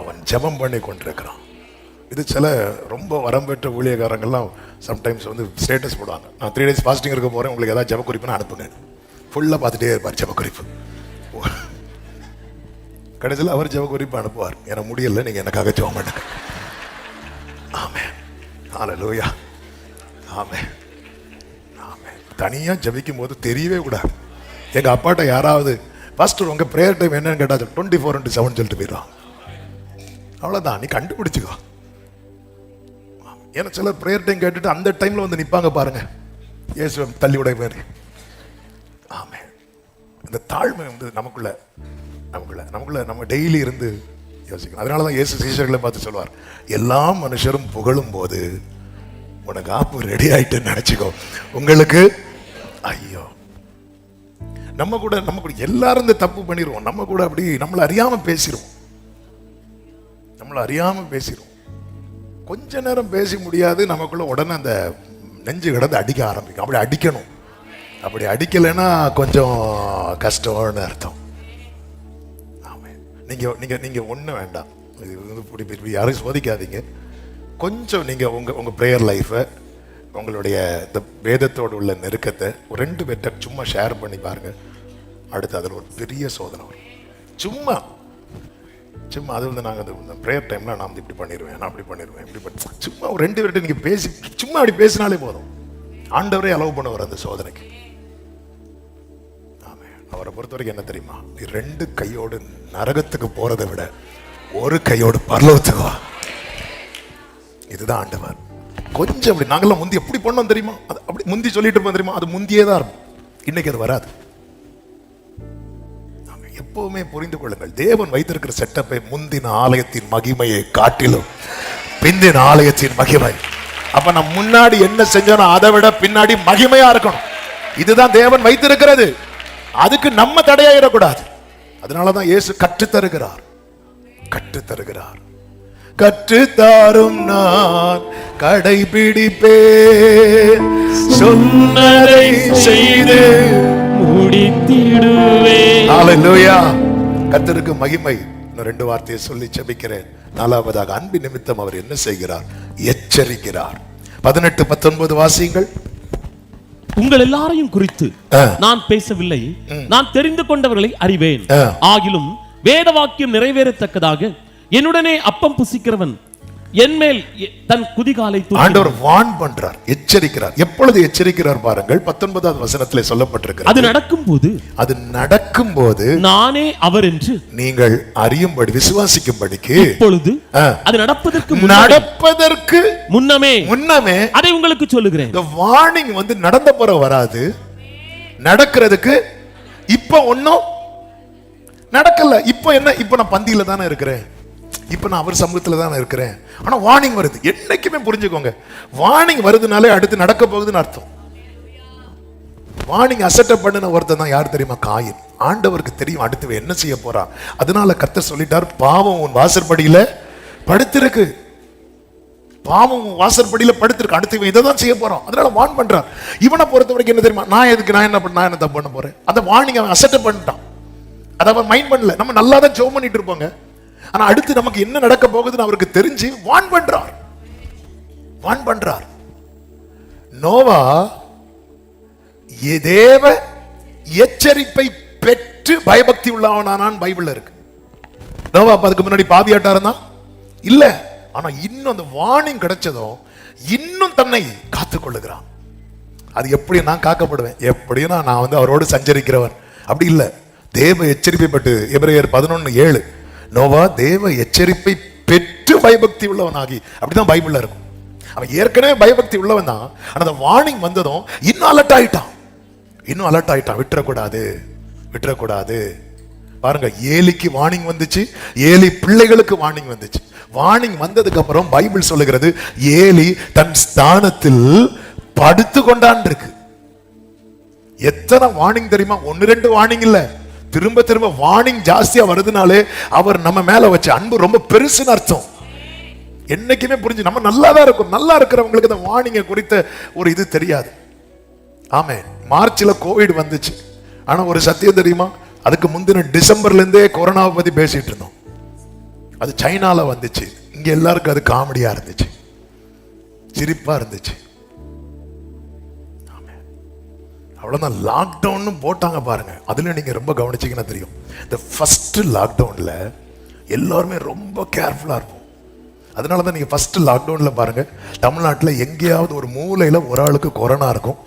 அவன் ஜெபம் பண்ணி கொண்டிருக்கிறான். இது சில ரொம்ப வரம்பெற்ற ஊழியக்காரங்கள்லாம் சம்டைம்ஸ் வந்து ஸ்டேட்டஸ் போடுவாங்க, நான் 3 days ஃபாஸ்டிங் இருக்க போகிறேன், உங்களுக்கு ஏதாவது ஜெப குறிப்புன்னு அனுப்புங்க. ஃபுல்லாக பார்த்துட்டே இருப்பார் ஜெப குறிப்பு. கடைசியில் அவர் ஜெப குறிப்பு அனுப்புவார், எனக்கு முடியல, நீங்கள் எனக்காக ஜெபம் பண்ணுங்க. ஆமே, ஹல்லேலூயா. ஆமே, ஆமே. தனியாக ஜெபிக்கும் போது தெரியவே கூடாது. எங்கள் அப்பாட்ட யாராவது பாஸ்டர் உங்கள் ப்ரேயர் டைம் என்னன்னு கேட்டால் 24/7 சொல்லிட்டு போயிடுவான். அவ்வளோதான், நீ கண்டுபிடிச்சிக்கோ. ஏன்னா சிலர் ப்ரேயர் டைம் கேட்டுட்டு அந்த டைம்ல வந்து நிற்பாங்க பாருங்க, இயேசுவை தள்ளி விட மாதிரி. ஆமே, இந்த தாழ்மை வந்து நமக்குள்ள நம்ம டெய்லி இருந்து யோசிக்கணும். அதனாலதான் இயேசு சீஷர்களை பார்த்து சொல்வார், எல்லா மனுஷரும் புகழும் போது உனக்கு ஆப்பு ரெடி ஆயிட்டுன்னு நினைச்சுக்கோ. உங்களுக்கு ஐயோ, நம்ம கூட எல்லாரும் இந்த தப்பு பண்ணிடுவோம். நம்ம கூட அப்படி நம்மளை அறியாம பேசிடுவோம். கொஞ்ச நேரம் பேச முடியாது, நமக்குள்ள உடனே அந்த நெஞ்சு கிடந்து அடிக்க ஆரம்பிக்கும். அப்படி அடிக்கணும். அப்படி அடிக்கலைன்னா கொஞ்சம் கஷ்டம்னு அர்த்தம். ஆமே, நீங்க ஒன்றும் வேண்டாம், இது வந்து இப்படி யாரையும் சோதிக்காதீங்க. கொஞ்சம் நீங்க உங்க ப்ரேயர் லைஃபை, உங்களுடைய இந்த வேதத்தோடு உள்ள நெருக்கத்தை ஒரு 2 பேர்ட்ட சும்மா ஷேர் பண்ணி பாருங்க. அடுத்து அதில் ஒரு பெரிய சோதனை வரும். சும்மா அது வந்து நாங்கள் அந்த ப்ரேயர் டைம்ல நான் இப்படி பண்ணிடுவேன், நான் அப்படி பண்ணிடுவேன், இப்படி பண்ணி சும்மா ஒரு 2 பேர்கிட்ட நீங்கள் பேசி சும்மா அப்படி பேசினாலே போதும். ஆண்டவரே அலோவ் பண்ணுவார் அந்த சோதனைக்கு. ஆமே, அவரை பொறுத்த வரைக்கும் என்ன தெரியுமா? நீ 2 கையோடு நரகத்துக்கு போறதை விட 1 கையோடு பரலோகத்துக்கு வா. இதுதான் ஆண்டவர். கொஞ்சம் அப்படி நாங்கெல்லாம் முந்தி எப்படி பண்ணோம் தெரியுமா? அது அப்படி முந்தி சொல்லிட்டு இருப்போம் தெரியுமா? அது முந்தியே தான் இருக்கும். இன்னைக்கு அது வராது. எப்பவுமே புரிந்து கொள்ளுங்கள், தேவன் வைத்திருக்கிற செட்டப்பை முந்தின ஆலயத்தின் மகிமையை காட்டிலும் பிந்தின ஆலயத்தின் மகிமை. அப்ப நான் முன்னாடி என்ன செஞ்சோம் அதை விட பின்னாடி மகிமையா இருக்கணும். இதுதான் தேவன் வைத்திருக்கிறது. அதுக்கு நம்ம தடையாயிடக்கூடாது. அதனாலதான் இயேசு கற்றுத்தருகிறார். கற்றுத்தாரும் நான் கடைபிடிப்பேன், சொன்னதை செய்து முடித்திடுவேன். ஹல்லேலூயா. கர்த்தருக்கு மகிமை. இன்னும் 2 வார்த்தையை சொல்லி ஜெபிக்கிறேன். 4வதாக, அன்பு நிமித்தம் அவர் என்ன செய்கிறார்? எச்சரிக்கிறார். 18-19 வாசியுங்கள். உங்கள் எல்லாரையும் குறித்து நான் பேசவில்லை, நான் தெரிந்து கொண்டவர்களை அறிவேன். ஆகிலும் வேத வாக்கியம் நிறைவேறத்தக்கதாக என்னுடனே அப்பம் புசிக்கிறவன் என்மேல் தன் குதிகாலை ஆண்டவர் வார்ன் பண்றார், எச்சரிக்கிறார். எப்பொழுது எச்சரிக்கிறார் பாருங்கள், 19வது வசனத்திலே சொல்லப்பட்டிருக்கிறது. அது நடக்கும்போது நானே அவர் என்று நீங்கள் அறியும்படி, விசுவாசிக்கும்படிக்கு. இப்பொழுது அது நடப்பதற்கு முன்னமே அதை உங்களுக்கு சொல்லுகிறேன். இந்த வார்னிங் வந்து நடந்த பிறகு வராது, நடக்கிறதுக்கு இப்ப ஒன்னும் நடக்கல. இப்ப என்ன, இப்ப நான் பந்தியில தானே இருக்கிறேன், இப்ப நான் அவர் சமூகத்துல தானே இருக்கிறேன். ஆனா வார்னிங் வருது. என்னைக்குமே புரிஞ்சுக்கோங்க, வார்னிங் வருதுனாலே அடுத்து நடக்க போகுதுன்னு அர்த்தம். வார்னிங் அசெப்ட் பண்ணின ஒருத்தன் தான் யார் தெரியுமா? காயின். ஆண்டவருக்கு தெரியும் அடுத்து என்ன செய்ய போறான். அதனால கர்த்தர் சொல்லிட்டார், பாவம் உன் வாசற்படியில படுத்திருக்கு, பாவம் உன் வாசற்படியில படுத்திருக்கு, அடுத்து இவன் இதை தான் செய்ய போறான். அதனால வார்ன் பண்றான். இவனை பொறுத்த வரைக்கும் என்ன தெரியுமா, நான் எதுக்கு, நான் என்ன தப்பு பண்ண போறேன். அந்த வார்னிங் அவன் அசெப்ட் பண்ணிட்டான், அதை அவன் மைண்ட் பண்ணல. நம்ம நல்லா தான் ஜெபம் பண்ணிட்டு இருப்போங்க, ஆனா அடுத்து நமக்கு என்ன நடக்க போகுதுன்னு அவருக்கு தெரிஞ்சு வார்ன் பண்றார். நோவா தேவ எச்சரிப்பை பெற்று பயபக்தி உள்ளவனானான் பைபிள்ல இருக்கு. நோவா அதுக்கு முன்னாடி பாவியாட்டா இருந்தா இல்ல, ஆனா இன்னும் அந்த வார்னிங் கிடைச்சதும் இன்னும் தன்னை காத்துக் கொள்ளுகிறான். அது எப்படி நான் காக்கப்படுவேன், எப்படியும் நான் வந்து அவரோடு சஞ்சரிக்கிறவன் அப்படி இல்ல. தேவ எச்சரிப்பை பட்டு, எபிரேயர் 11:7, நோவா தேவ எச்சரிப்பை பெற்று பயபக்தி உள்ளவனாகி, அப்படிதான் பைபிள்ல இருக்கும். அவன் ஏற்கனவே பயபக்தி உள்ளவன் தான், ஆனா அந்த வார்னிங் வந்ததும் இன்னும் அலர்ட் ஆயிட்டான். விட்டுறக்கூடாது. பாருங்க, ஏலிக்கு வார்னிங் வந்துச்சு, ஏலி பிள்ளைகளுக்கு வார்னிங் வந்துச்சு. வார்னிங் வந்ததுக்கு அப்புறம் பைபிள் சொல்லுகிறது, ஏலி தன் ஸ்தானத்தில் படுத்து கொண்டான் இருக்கு. எத்தனை வார்னிங் தெரியுமா? 1-2 வார்னிங் இல்ல, திரும்ப வார்னிங் ஜாஸ்தியா வருதுனாலே அவர் நம்ம மேல வச்ச அன்பு ரொம்ப பெருசுன்னு அர்த்தம். என்னைக்குமே புரிஞ்சு, நம்ம நல்லா தான் இருக்கும், நல்லா இருக்கிறவங்களுக்கு இந்த வார்னிங்கை குறித்த ஒரு இது தெரியாது. ஆமே, மார்ச்ல கோவிட் வந்துச்சு, ஆனா ஒரு சத்தியம் தெரியுமா, அதுக்கு முந்தின டிசம்பர்ல இருந்தே கொரோனாவை பத்தி பேசிட்டு இருந்தோம். அது சைனால வந்துச்சு, இங்க எல்லாருக்கும் அது காமெடியா இருந்துச்சு, சிரிப்பா இருந்துச்சு. அவ்வளவுதான். லாக்டவுன் போட்டாங்க பாருங்க, அதுல நீங்க ரொம்ப கவனிச்சீங்கன்னா தெரியும். இந்த ஃபர்ஸ்ட் லாக்டவுன்ல எல்லாருமே ரொம்ப கேர்ஃபுல்லா இருப்போம். அதனாலதான் நீங்க ஃபர்ஸ்ட் லாக்டவுன்ல பாருங்க, தமிழ்நாட்டில் எங்கேயாவது ஒரு மூலையில ஒரு ஆளுக்கு கொரோனா இருக்கும்.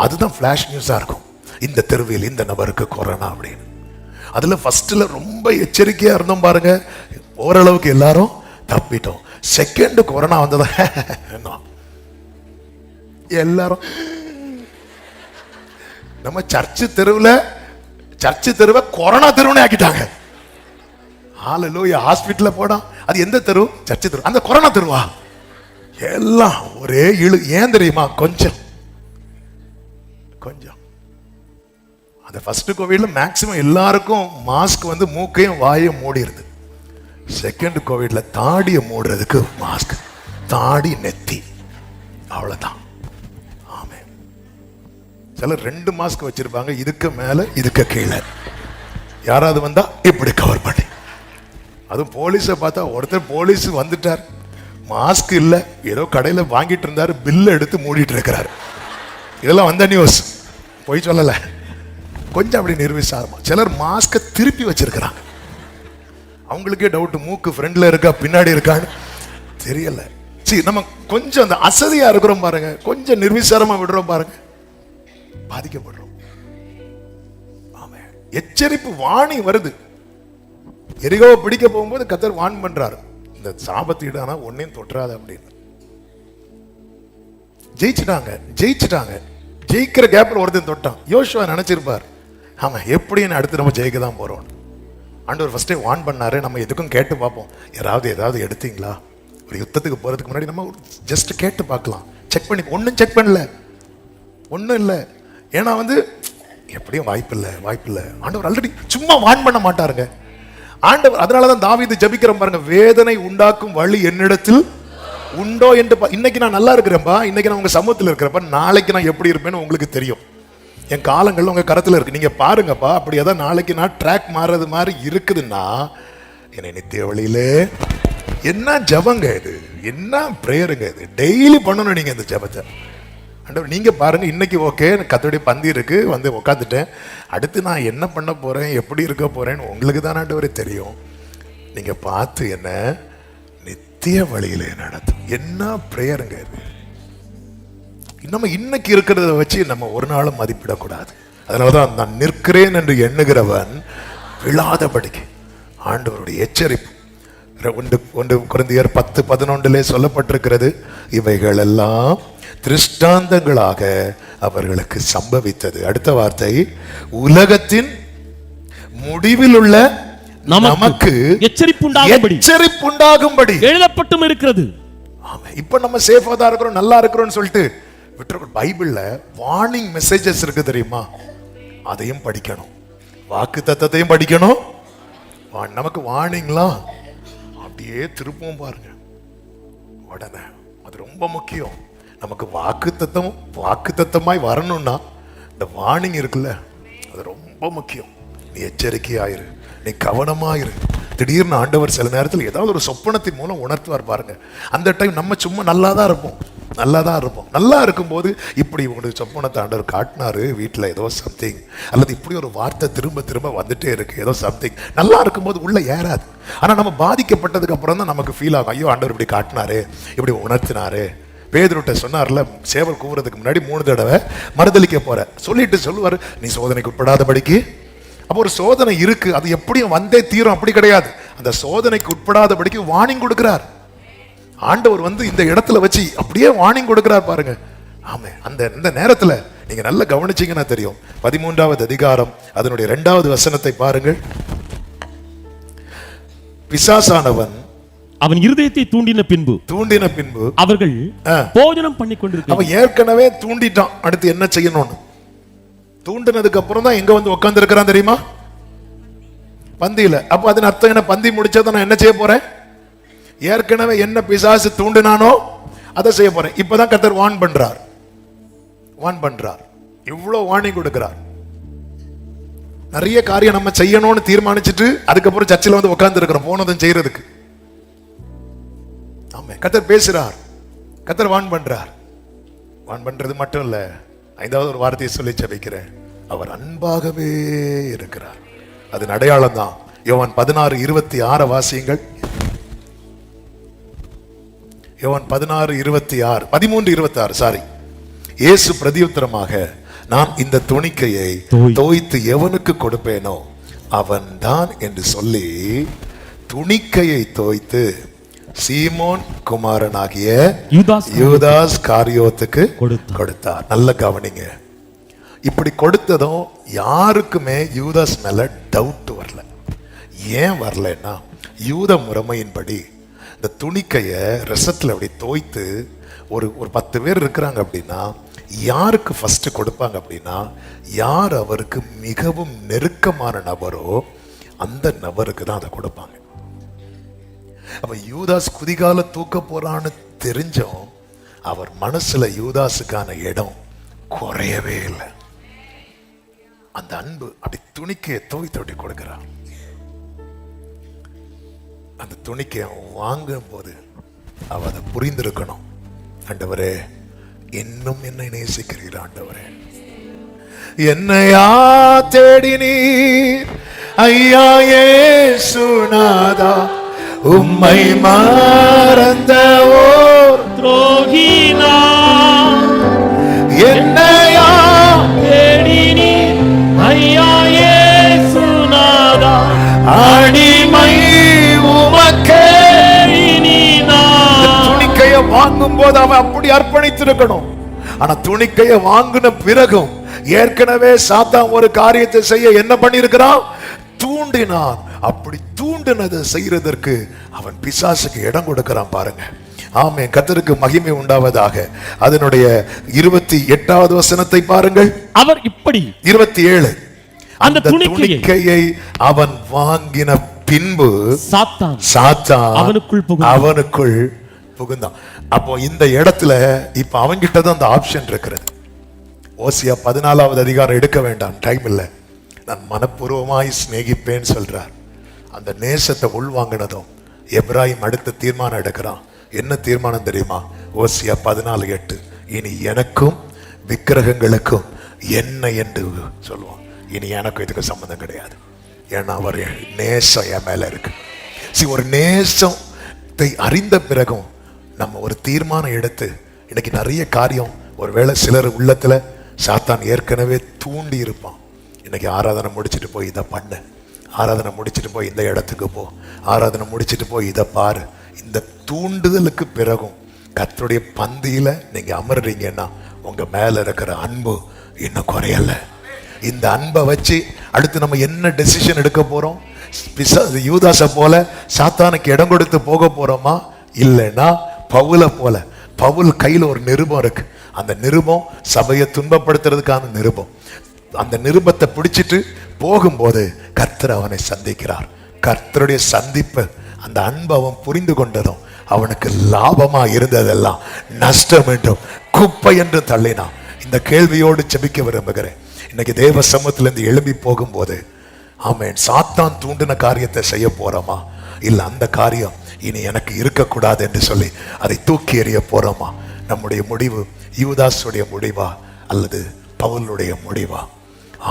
அதுதான் ஃபிளாஷ் நியூஸா இருக்கும், இந்த தெருவில் இந்த நபருக்கு கொரோனா அப்படின்னு. அதுல ஃபர்ஸ்ட்ல ரொம்ப எச்சரிக்கையா இருந்தோம் பாருங்க, ஓரளவுக்கு எல்லாரும் தப்பிட்டோம். செகண்ட் கொரோனா வந்ததா எல்லாரும் நம்ம சர்ச்சு தெருவை கொரோனா தெருவுன்னு ஆக்கிட்டாங்க. ஹalleluya. ஹாஸ்பிடல்ல போடா, அது எந்த தெரு? சர்ச்சு தெரு. அந்த கொரோனா தெருவா? எல்லாம் ஒரே இழு. ஏன் தெரியுமா? கொஞ்சம் அந்த ஃபர்ஸ்ட் கோவிட்ல மேக்சிமம் எல்லாருக்கும் மாஸ்க் வந்து மூக்கையும் வாயையும் மூடிடுது. செகண்ட் கோவிட்ல தாடியை மூடுறதுக்கு மாஸ்க், தாடி நெத்தி, அவ்வளவுதான். சிலர் 2 மாஸ்க் வச்சிருப்பாங்க, இதுக்கு மேல இதுக்கு கீழே. யாராவது வந்தா இப்படி கவர் பண்ணி, அதுவும் போலீஸை பார்த்தா, ஒருத்தர் போலீஸ் வந்துட்டார், மாஸ்க் இல்ல, ஏதோ கடையில வாங்கிட்டு இருந்தாரு, பில்ல எடுத்து மூடிட்டு இருக்கிறாரு. இதெல்லாம் வந்த நியூஸ், போய் சொல்லல. கொஞ்சம் அப்படி நிர்விசாரமா சிலர் மாஸ்க திருப்பி வச்சிருக்கிறாங்க. அவங்களுக்கே டவுட், மூக்கு ஃப்ரண்ட்ல இருக்கா பின்னாடி இருக்கான்னு தெரியல. சரி, நம்ம கொஞ்சம் அந்த அசதியா இருக்கிறோம் பாருங்க, கொஞ்சம் நிர்விசாரமா விடுறோம் பாருங்க, பாதிக்கப்படுறோம். எச்சரிப்பு வாணி வருது. எரிகோவை பிடிக்க போகும்போது கர்த்தர் வான் பண்றாரு, இந்த சாபத்து இடானா ஒன்னையும் தொற்றாத அப்படின்னு. ஜெயிச்சிட்டாங்க. ஜெயிக்கிற கேப்ல ஒருத்தன் தொட்டான். யோசுவா நினைச்சிருப்பார், ஆமா எப்படின்னு அடுத்து நம்ம ஜெயிக்க தான் போறோம். ஆண்டவர் ஃபர்ஸ்டே வான் பண்ணாரு. நம்ம எதுக்கும் கேட்டு பார்ப்போம், ஏதாவது எடுத்தீங்களா? ஒரு யுத்தத்துக்கு போறதுக்கு முன்னாடி நம்ம ஜஸ்ட் கேட்டு பார்க்கலாம், செக் பண்ணி. ஒன்னும் செக் பண்ணல, ஒன்னும் இல்லை. ஏன்னா வந்து எப்படியும் வாய்ப்பில்லை. ஆண்டவர் ஆல்ரெடி சும்மா வான் பண்ண மாட்டாருங்க ஆண்டவர். அதனாலதான் தாவீது ஜெபிக்கிறோம் பாருங்க, வேதனை உண்டாக்கும் வழி என்னிடத்தில் உண்டோ என்று. இன்னைக்கு நான் நல்லா இருக்கிறேன்ப்பா, இன்னைக்கு நான் உங்க சமூகத்தில் இருக்கிறப்ப, நாளைக்கு நான் எப்படி இருப்பேன்னு உங்களுக்கு தெரியும். என் காலங்கள் உங்க கரத்துல இருக்கு, நீங்க பாருங்கப்பா. அப்படி ஏதாவது நாளைக்கு நான் ட்ராக் மாறது மாதிரி இருக்குதுன்னா, என்னை நித்திய வழியிலே என்ன ஜபங்க இது, என்ன பிரேயருங்க இது, டெய்லி பண்ணணும் நீங்க இந்த ஜபத்தை. ஆண்டவர் நீங்க பாருங்க, இன்னைக்கு ஓகே கத்தோடைய பந்தி இருக்கு, வந்து உட்காந்துட்டேன், அடுத்து நான் என்ன பண்ண போறேன், எப்படி இருக்க போறேன்னு உங்களுக்கு தான் ஆண்டவரே தெரியும். நீங்க பார்த்து என்ன நித்திய வழியிலே நடத்தும். என்ன பிரேயருங்க இது! நம்ம இன்னைக்கு இருக்கிறத வச்சு நம்ம ஒரு நாளும் மதிப்பிடக்கூடாது. அதனாலதான் நான் நிற்கிறேன் என்று எண்ணுகிறவன் விழாதபடிக்கு ஆண்டவருடைய எச்சரிப்பு. 1 கொரிந்தியர் 10:11 சொல்லப்பட்டிருக்கிறது, இவைகள் எல்லாம் திருஷ்டாந்தங்களாக அவர்களுக்கு சம்பவித்தது. அடுத்த வார்த்தை, உலகத்தின் முடிவில் உள்ள நமக்கு எச்சரிப்புண்டாகும்படி எழுதப்பட்டும் இருக்கிறது. ஆமா, இப்ப நம்ம சேஃபா தான் இருக்கிறோம், நல்லா இருக்கிறோம்னு சொல்லிட்டு விட்டு பைபிள்ல வார்னிங் மெசேஜஸ் இருக்கு தெரியுமா? அதையும் படிக்கணும், வாக்கு தத்தத்தையும் படிக்கணும். நமக்கு வார்னிங்லாம் அப்படியே திருப்பவும் பாருங்க உடனே, அது ரொம்ப முக்கியம். நமக்கு வாக்கு தத்தமாய் வரணும்னா இந்த வார்னிங் இருக்குல்ல, அது ரொம்ப முக்கியம். நீ எச்சரிக்கையாயிரு, நீ கவனமாயிரு. திடீர்னு ஆண்டவர் சில நேரத்தில் ஏதாவது ஒரு சொப்பனத்தின் மூலம் உணர்த்துவார் பாருங்க. அந்த டைம் நம்ம சும்மா நல்லா தான் இருப்போம். நல்லா இருக்கும்போது இப்படி ஒரு சொப்பனத்தை ஆண்டவர் காட்டினாரு, வீட்டில் ஏதோ சம்திங், அல்லது இப்படி ஒரு வார்த்தை திரும்ப திரும்ப வந்துட்டே இருக்கு, ஏதோ சம்திங். நல்லா இருக்கும்போது உள்ள ஏறாது. ஆனால் நம்ம பாதிக்கப்பட்டதுக்கு அப்புறம் தான் நமக்கு ஃபீல் ஆகும், ஐயோ ஆண்டவர் இப்படி காட்டினாரு, இப்படி உணர்த்தினாரு. பேதுருட்ட சொன்னார்ல, சேவல் கூவுறதுக்கு முன்னாடி 3 தடவை மறுதலிக்க போற சொல்லிட்டு சொல்லுவாரு, நீ சோதனைக்கு உட்படாதபடிக்கு. அப்போ ஒரு சோதனை இருக்கு, அது எப்படியும் வந்தே தீரும், அப்படி கிடையாது. அந்த சோதனைக்கு உட்படாதபடிக்கு வார்னிங் கொடுக்கிறார் ஆண்டவர். இந்த இடத்துல வச்சு அப்படியே வார்னிங் கொடுக்கிறார் பாருங்க. ஆமே, அந்த நேரத்துல நீங்க நல்லா கவனிச்சீங்கன்னா தெரியும். 13வது அதிகாரம் அதனுடைய 2வது வசனத்தை பாருங்கள். பிசாசானவன் அவன் இருதயத்தை தூண்டின பின்பு அவர்கள் போஜனம் பண்ணி கொண்டிருக்கிறார்கள். அவன் ஏற்கனவே தூண்டிட்டான், அடுத்து என்ன செய்யணும்னு. தூண்டினதுக்கு அப்புறம் தான் எங்க வந்து உட்கார்ந்து இருக்கிறான் தெரியுமா? பந்தியில. அப்ப அதன் அர்த்தம் என்ன? பந்தி முடிச்சதை நான் என்ன செய்ய போறேன்? ஏற்கனவே என்ன பிசாசு தூண்டினானோ அதை செய்ய போறேன். இப்பதான் கர்த்தர் வார்ன் பண்றார். இவ்வளவு வார்னிங் கொடுக்கிறார். நிறைய காரியம் நம்ம செய்யணும்னு தீர்மானிச்சுட்டு அதுக்கப்புறம் சர்ச்சில் வந்து உட்கார்ந்து இருக்கிறோம், போனதும் செய்யறதுக்கு. ஆமா, கர்த்தர் பேசுறார், கர்த்தர் வார்ன் பண்றார். வார்ன் பண்றது மட்டும் இல்ல, 5வது ஒரு வார்த்தையை சொல்லி ஜெபிக்கிறேன், அவர் அன்பாகவே இருக்கிறார். அது அடையாளம் தான். யோவான் 16:26 வாசியுங்கள். யோவான் 13:26 சாரி. இயேசு பிரதியுத்தரமாக, நான் இந்த துணிக்கையை தோய்த்து எவனுக்கு கொடுப்பேனோ அவன் தான் என்று சொல்லி துணிக்கையை தோய்த்து சீமோன் குமாரனாகிய யூதாஸ் காரியோத்துக்கு கொடுத்தார். நல்ல கவனிங்க. இப்படி கொடுத்ததும் யாருக்குமே யூதாஸ் மேல டவுட் வரல. ஏன் வரலன்னா, யூத முறைமையின்படி இந்த துணிக்கைய ரசத்துல அப்படி தோய்த்து ஒரு 10 பேர் இருக்கிறாங்க அப்படின்னா யாருக்கு ஃபர்ஸ்ட் கொடுப்பாங்க அப்படின்னா, யார் அவருக்கு மிகவும் நெருக்கமான நபரோ அந்த நபருக்கு தான் அதை கொடுப்பாங்க. அப்ப யூதாஸ் குதிகால தூக்க போறான்னு தெரிஞ்சும் அவர் மனசுல யூதாஸுக்கான இடம் குறையவே இல்லை. அந்த அன்பு அப்படி துணிக்கையை தோய்த்து அப்படி கொடுக்கிறார். அந்த துணிக்கை வாங்கும் போது அவ அதை புரிந்திருக்கணும். ஆண்டவரே, இன்னும் என்னை நேசிக்கிறீர் ஆண்டவரே, என்னையா தேடினீர் ஐயா இயேசுநாதா, உம்மை மறந்த ஓர் துரோகினா என்னையா தேடினீர் ஐயா இயேசுநாதா, அடிமை உமக்கே. துணிக்கையை வாங்கும் போது அவன் அப்படி அர்ப்பணித்திருக்கணும். ஆனா துணிக்கையை வாங்கின பிறகும் ஏற்கனவே சாத்தான் ஒரு காரியத்தை செய்ய என்ன பண்ணிருக்கிறான்? தூண்டினான். அப்படி தூண்டினதை செய்யறதற்கு அவன் பிசாசுக்கு இடம் கொடுக்கிறான் பாருங்க. ஆமென், கர்த்தருக்கு மகிமை உண்டாவதாக. அதனுடைய 28வது வசனத்தை பாருங்கள். அவர் இப்படி 27 அந்த துணிக்கையை அவன் வாங்கின பின்பு சாத்தான் அவனுக்குள் புகுந்தான். அப்போ இந்த இடத்துல இப்ப அவன்கிட்ட தான் அந்த ஆப்ஷன் இருக்கிறது. ஓசியா 14வது அதிகாரம் எடுக்க வேண்டாம், டைம் இல்லை. நான் மனப்பூர்வமாய் சிநேகிப்பேன்னு சொல்றார். அந்த நேசத்தை உள்வாங்கினதும் எப்ராஹிம் அடுத்த தீர்மானம் எடுக்கிறான். என்ன தீர்மானம் தெரியுமா? ஓசியா 14:8, இனி எனக்கும் விக்கிரகங்களுக்கும் என்ன என்று சொல்லுவோம். இனி எனக்கும் இதுக்கு சம்பந்தம் கிடையாது. ஏன்னா அவர் நேசம் என் மேல இருக்கு. ஒரு நேசத்தை அறிந்த பிறகும் நம்ம ஒரு தீர்மானம் எடுத்து, இன்னைக்கு நிறைய காரியம் ஒருவேளை சிலர் உள்ளத்துல சாத்தான் ஏற்கனவே தூண்டி இருப்பான். இன்னைக்கு ஆராதனை முடிச்சுட்டு போய் இதை பண்ணு, ஆராதனை முடிச்சுட்டு போய் இந்த இடத்துக்கு போ, ஆராதனை முடிச்சுட்டு போய் இதை பாரு. இந்த தூண்டுதலுக்கு பிறகும் கர்த்தருடைய பந்தியில நீங்க அமர்றீங்கன்னா உங்க மேல இருக்கிற அன்பு இன்னும் குறையல. இந்த அன்பை வச்சு அடுத்து நம்ம என்ன டெசிஷன் எடுக்க போறோம்? யூதாசை போல சாத்தானுக்கு இடம் கொடுத்து போக போறோமா? இல்லைன்னா பவுலை போல, பவுல் கையில ஒரு நிருபம் இருக்கு. அந்த நிருபம் சபையை துன்பப்படுத்துறதுக்கான நிருபம். அந்த நிருபத்தை பிடிச்சிட்டு போகும்போது கர்த்தர் அவனை சந்திக்கிறார். கர்த்தருடைய சந்திப்பு, அந்த அன்பு அவன் புரிந்து கொண்டதும் அவனுக்கு லாபமா இருந்ததெல்லாம் நஷ்டம் என்றும் குப்பை என்று தள்ளினான். இந்த கேள்வியோடு ஜெபிக்க விரும்புகிறேன். இன்னைக்கு தேவ சமூகத்திலிருந்து எழும்பி போகும்போது, ஆமென், சாத்தான் தூண்டின காரியத்தை செய்ய போறோமா? இல்ல அந்த காரியம் இனி எனக்கு இருக்கக்கூடாது என்று சொல்லி அதை தூக்கி எறிய போறோமா? நம்முடைய முடிவு யூதாசுடைய முடிவா அல்லது பவுலுடைய முடிவா?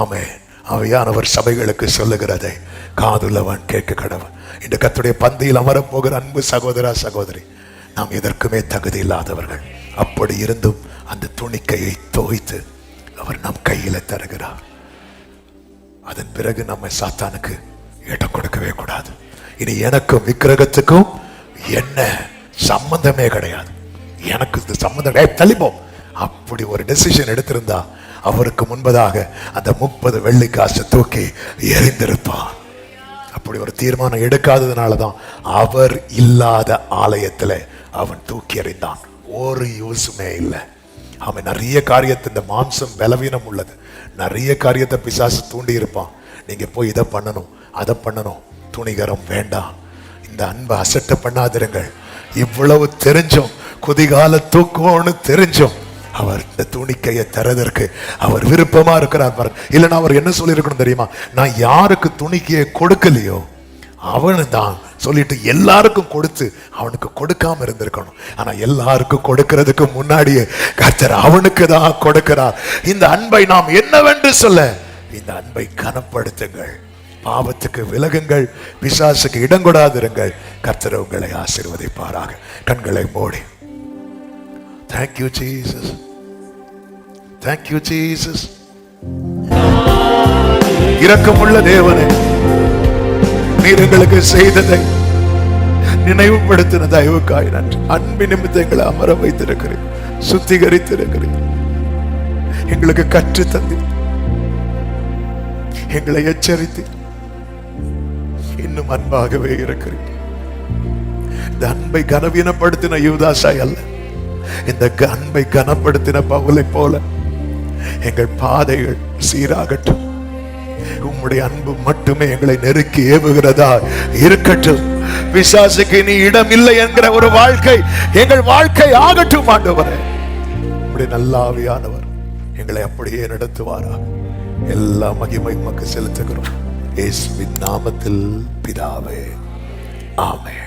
ஆமென். ஆவியானவர் சபைகளுக்கு சொல்லுகிறதை காதுள்ளவன் கேட்க கடவன். இந்த கர்த்தருடைய பந்தியில் அமரப்போகிற அன்பு சகோதரா சகோதரி, நாம் எதற்குமே தகுதி இல்லாதவர்கள். அப்படி இருந்தும் அந்த துணிக்கையை தோய்த்து அவர் நம் கையில தருகிறார். அதன் பிறகு நம்ம சாத்தானுக்கு இடம் கொடுக்கவே கூடாது. இனி எனக்கும் விக்கிரகத்துக்கும் என்ன சம்பந்தமே கிடையாது, எனக்கு இந்த சம்பந்தம் தள்ளிப்போம். அப்படி ஒரு டெசிஷன் எடுத்திருந்தா அவருக்கு முன்பதாக அந்த 30 வெள்ளி காசை தூக்கி எறிந்திருப்பான். அப்படி ஒரு தீர்மானம் எடுக்காததுனாலதான் அவர் இல்லாத ஆலயத்துல அவன் தூக்கி எறிந்தான். ஒரு யூஸுமே இல்லை. அவன் நிறைய காரியத்தை, இந்த மாம்சம் பலவீனம் உள்ளது, நிறைய காரியத்தை பிசாசு தூண்டி இருப்பான். நீங்க போய் இதை பண்ணணும், அதை பண்ணணும். துணிகரம் வேண்டாம். இந்த அன்பை அசட்ட பண்ணாதிருங்கள். இவ்வளவு தெரிஞ்சும், குதிகால தூக்குவோன்னு தெரிஞ்சும் அவர் இந்த துணிக்கையை தரதற்கு அவர் விருப்பமா இருக்கிறார். இல்லைன்னா அவர் என்ன சொல்லியிருக்கணும் தெரியுமா? நான் யாருக்கு துணிக்கையை கொடுக்கலையோ அவனு தான் சொல்லிட்டு எல்லாருக்கும் கொடுத்து அவனுக்கு கொடுக்காம இருந்திருக்கணும். ஆனா எல்லாருக்கும் கொடுக்கிறதுக்கு முன்னாடியே கர்த்தர் அவனுக்கு தான் கொடுக்கிறார். இந்த அன்பை நாம் என்னவென்று சொல்ல? இந்த அன்பை கனப்படுத்துங்கள், பாவத்துக்கு விலகுங்கள், பிசாசுக்கு இடம் கொடாதிருங்கள். கர்த்தர் உங்களை ஆசீர்வதிப்பாராக. கண்களை மூடி. Thank you Jesus. Thank you Jesus. இரக்கமுள்ள தேவனே, நீர் எங்களுக்கு செய்ததை நினைவுபடுத்தின தயவுக்காய் நன்றி. அன்பு நிமித்தங்களை அமர வைத்திருக்கிறேன், சுத்திகரித்திருக்கிறேன், எங்களுக்கு கற்று தந்தி, எங்களை எச்சரித்து இன்னும் அன்பாகவே இருக்கிறேன். இந்த அன்பை கனவீனப்படுத்தின யூதாசாய் அல்ல, இந்த அன்பை கனப்படுத்தின பவுலை போல எங்கள் பாதைகள் சீராகட்டும். உம்முடைய அன்பு மட்டுமே எங்களை நெருக்கி ஏவுகிறதா இருக்கட்டும். பிசாசுக்கு நீ இடம் இல்லை என்கிற ஒரு வாழ்க்கை எங்கள் வாழ்க்கை ஆகட்டும். ஆண்டவரே, உம்முடைய நல்ல ஆவியானவர் எங்களை அப்படியே நடத்துவாரா. எல்லா மகிமை உமக்கு செலுத்துகிறோம். இயேசுவின் நாமத்தில் பிதாவே, ஆமென்.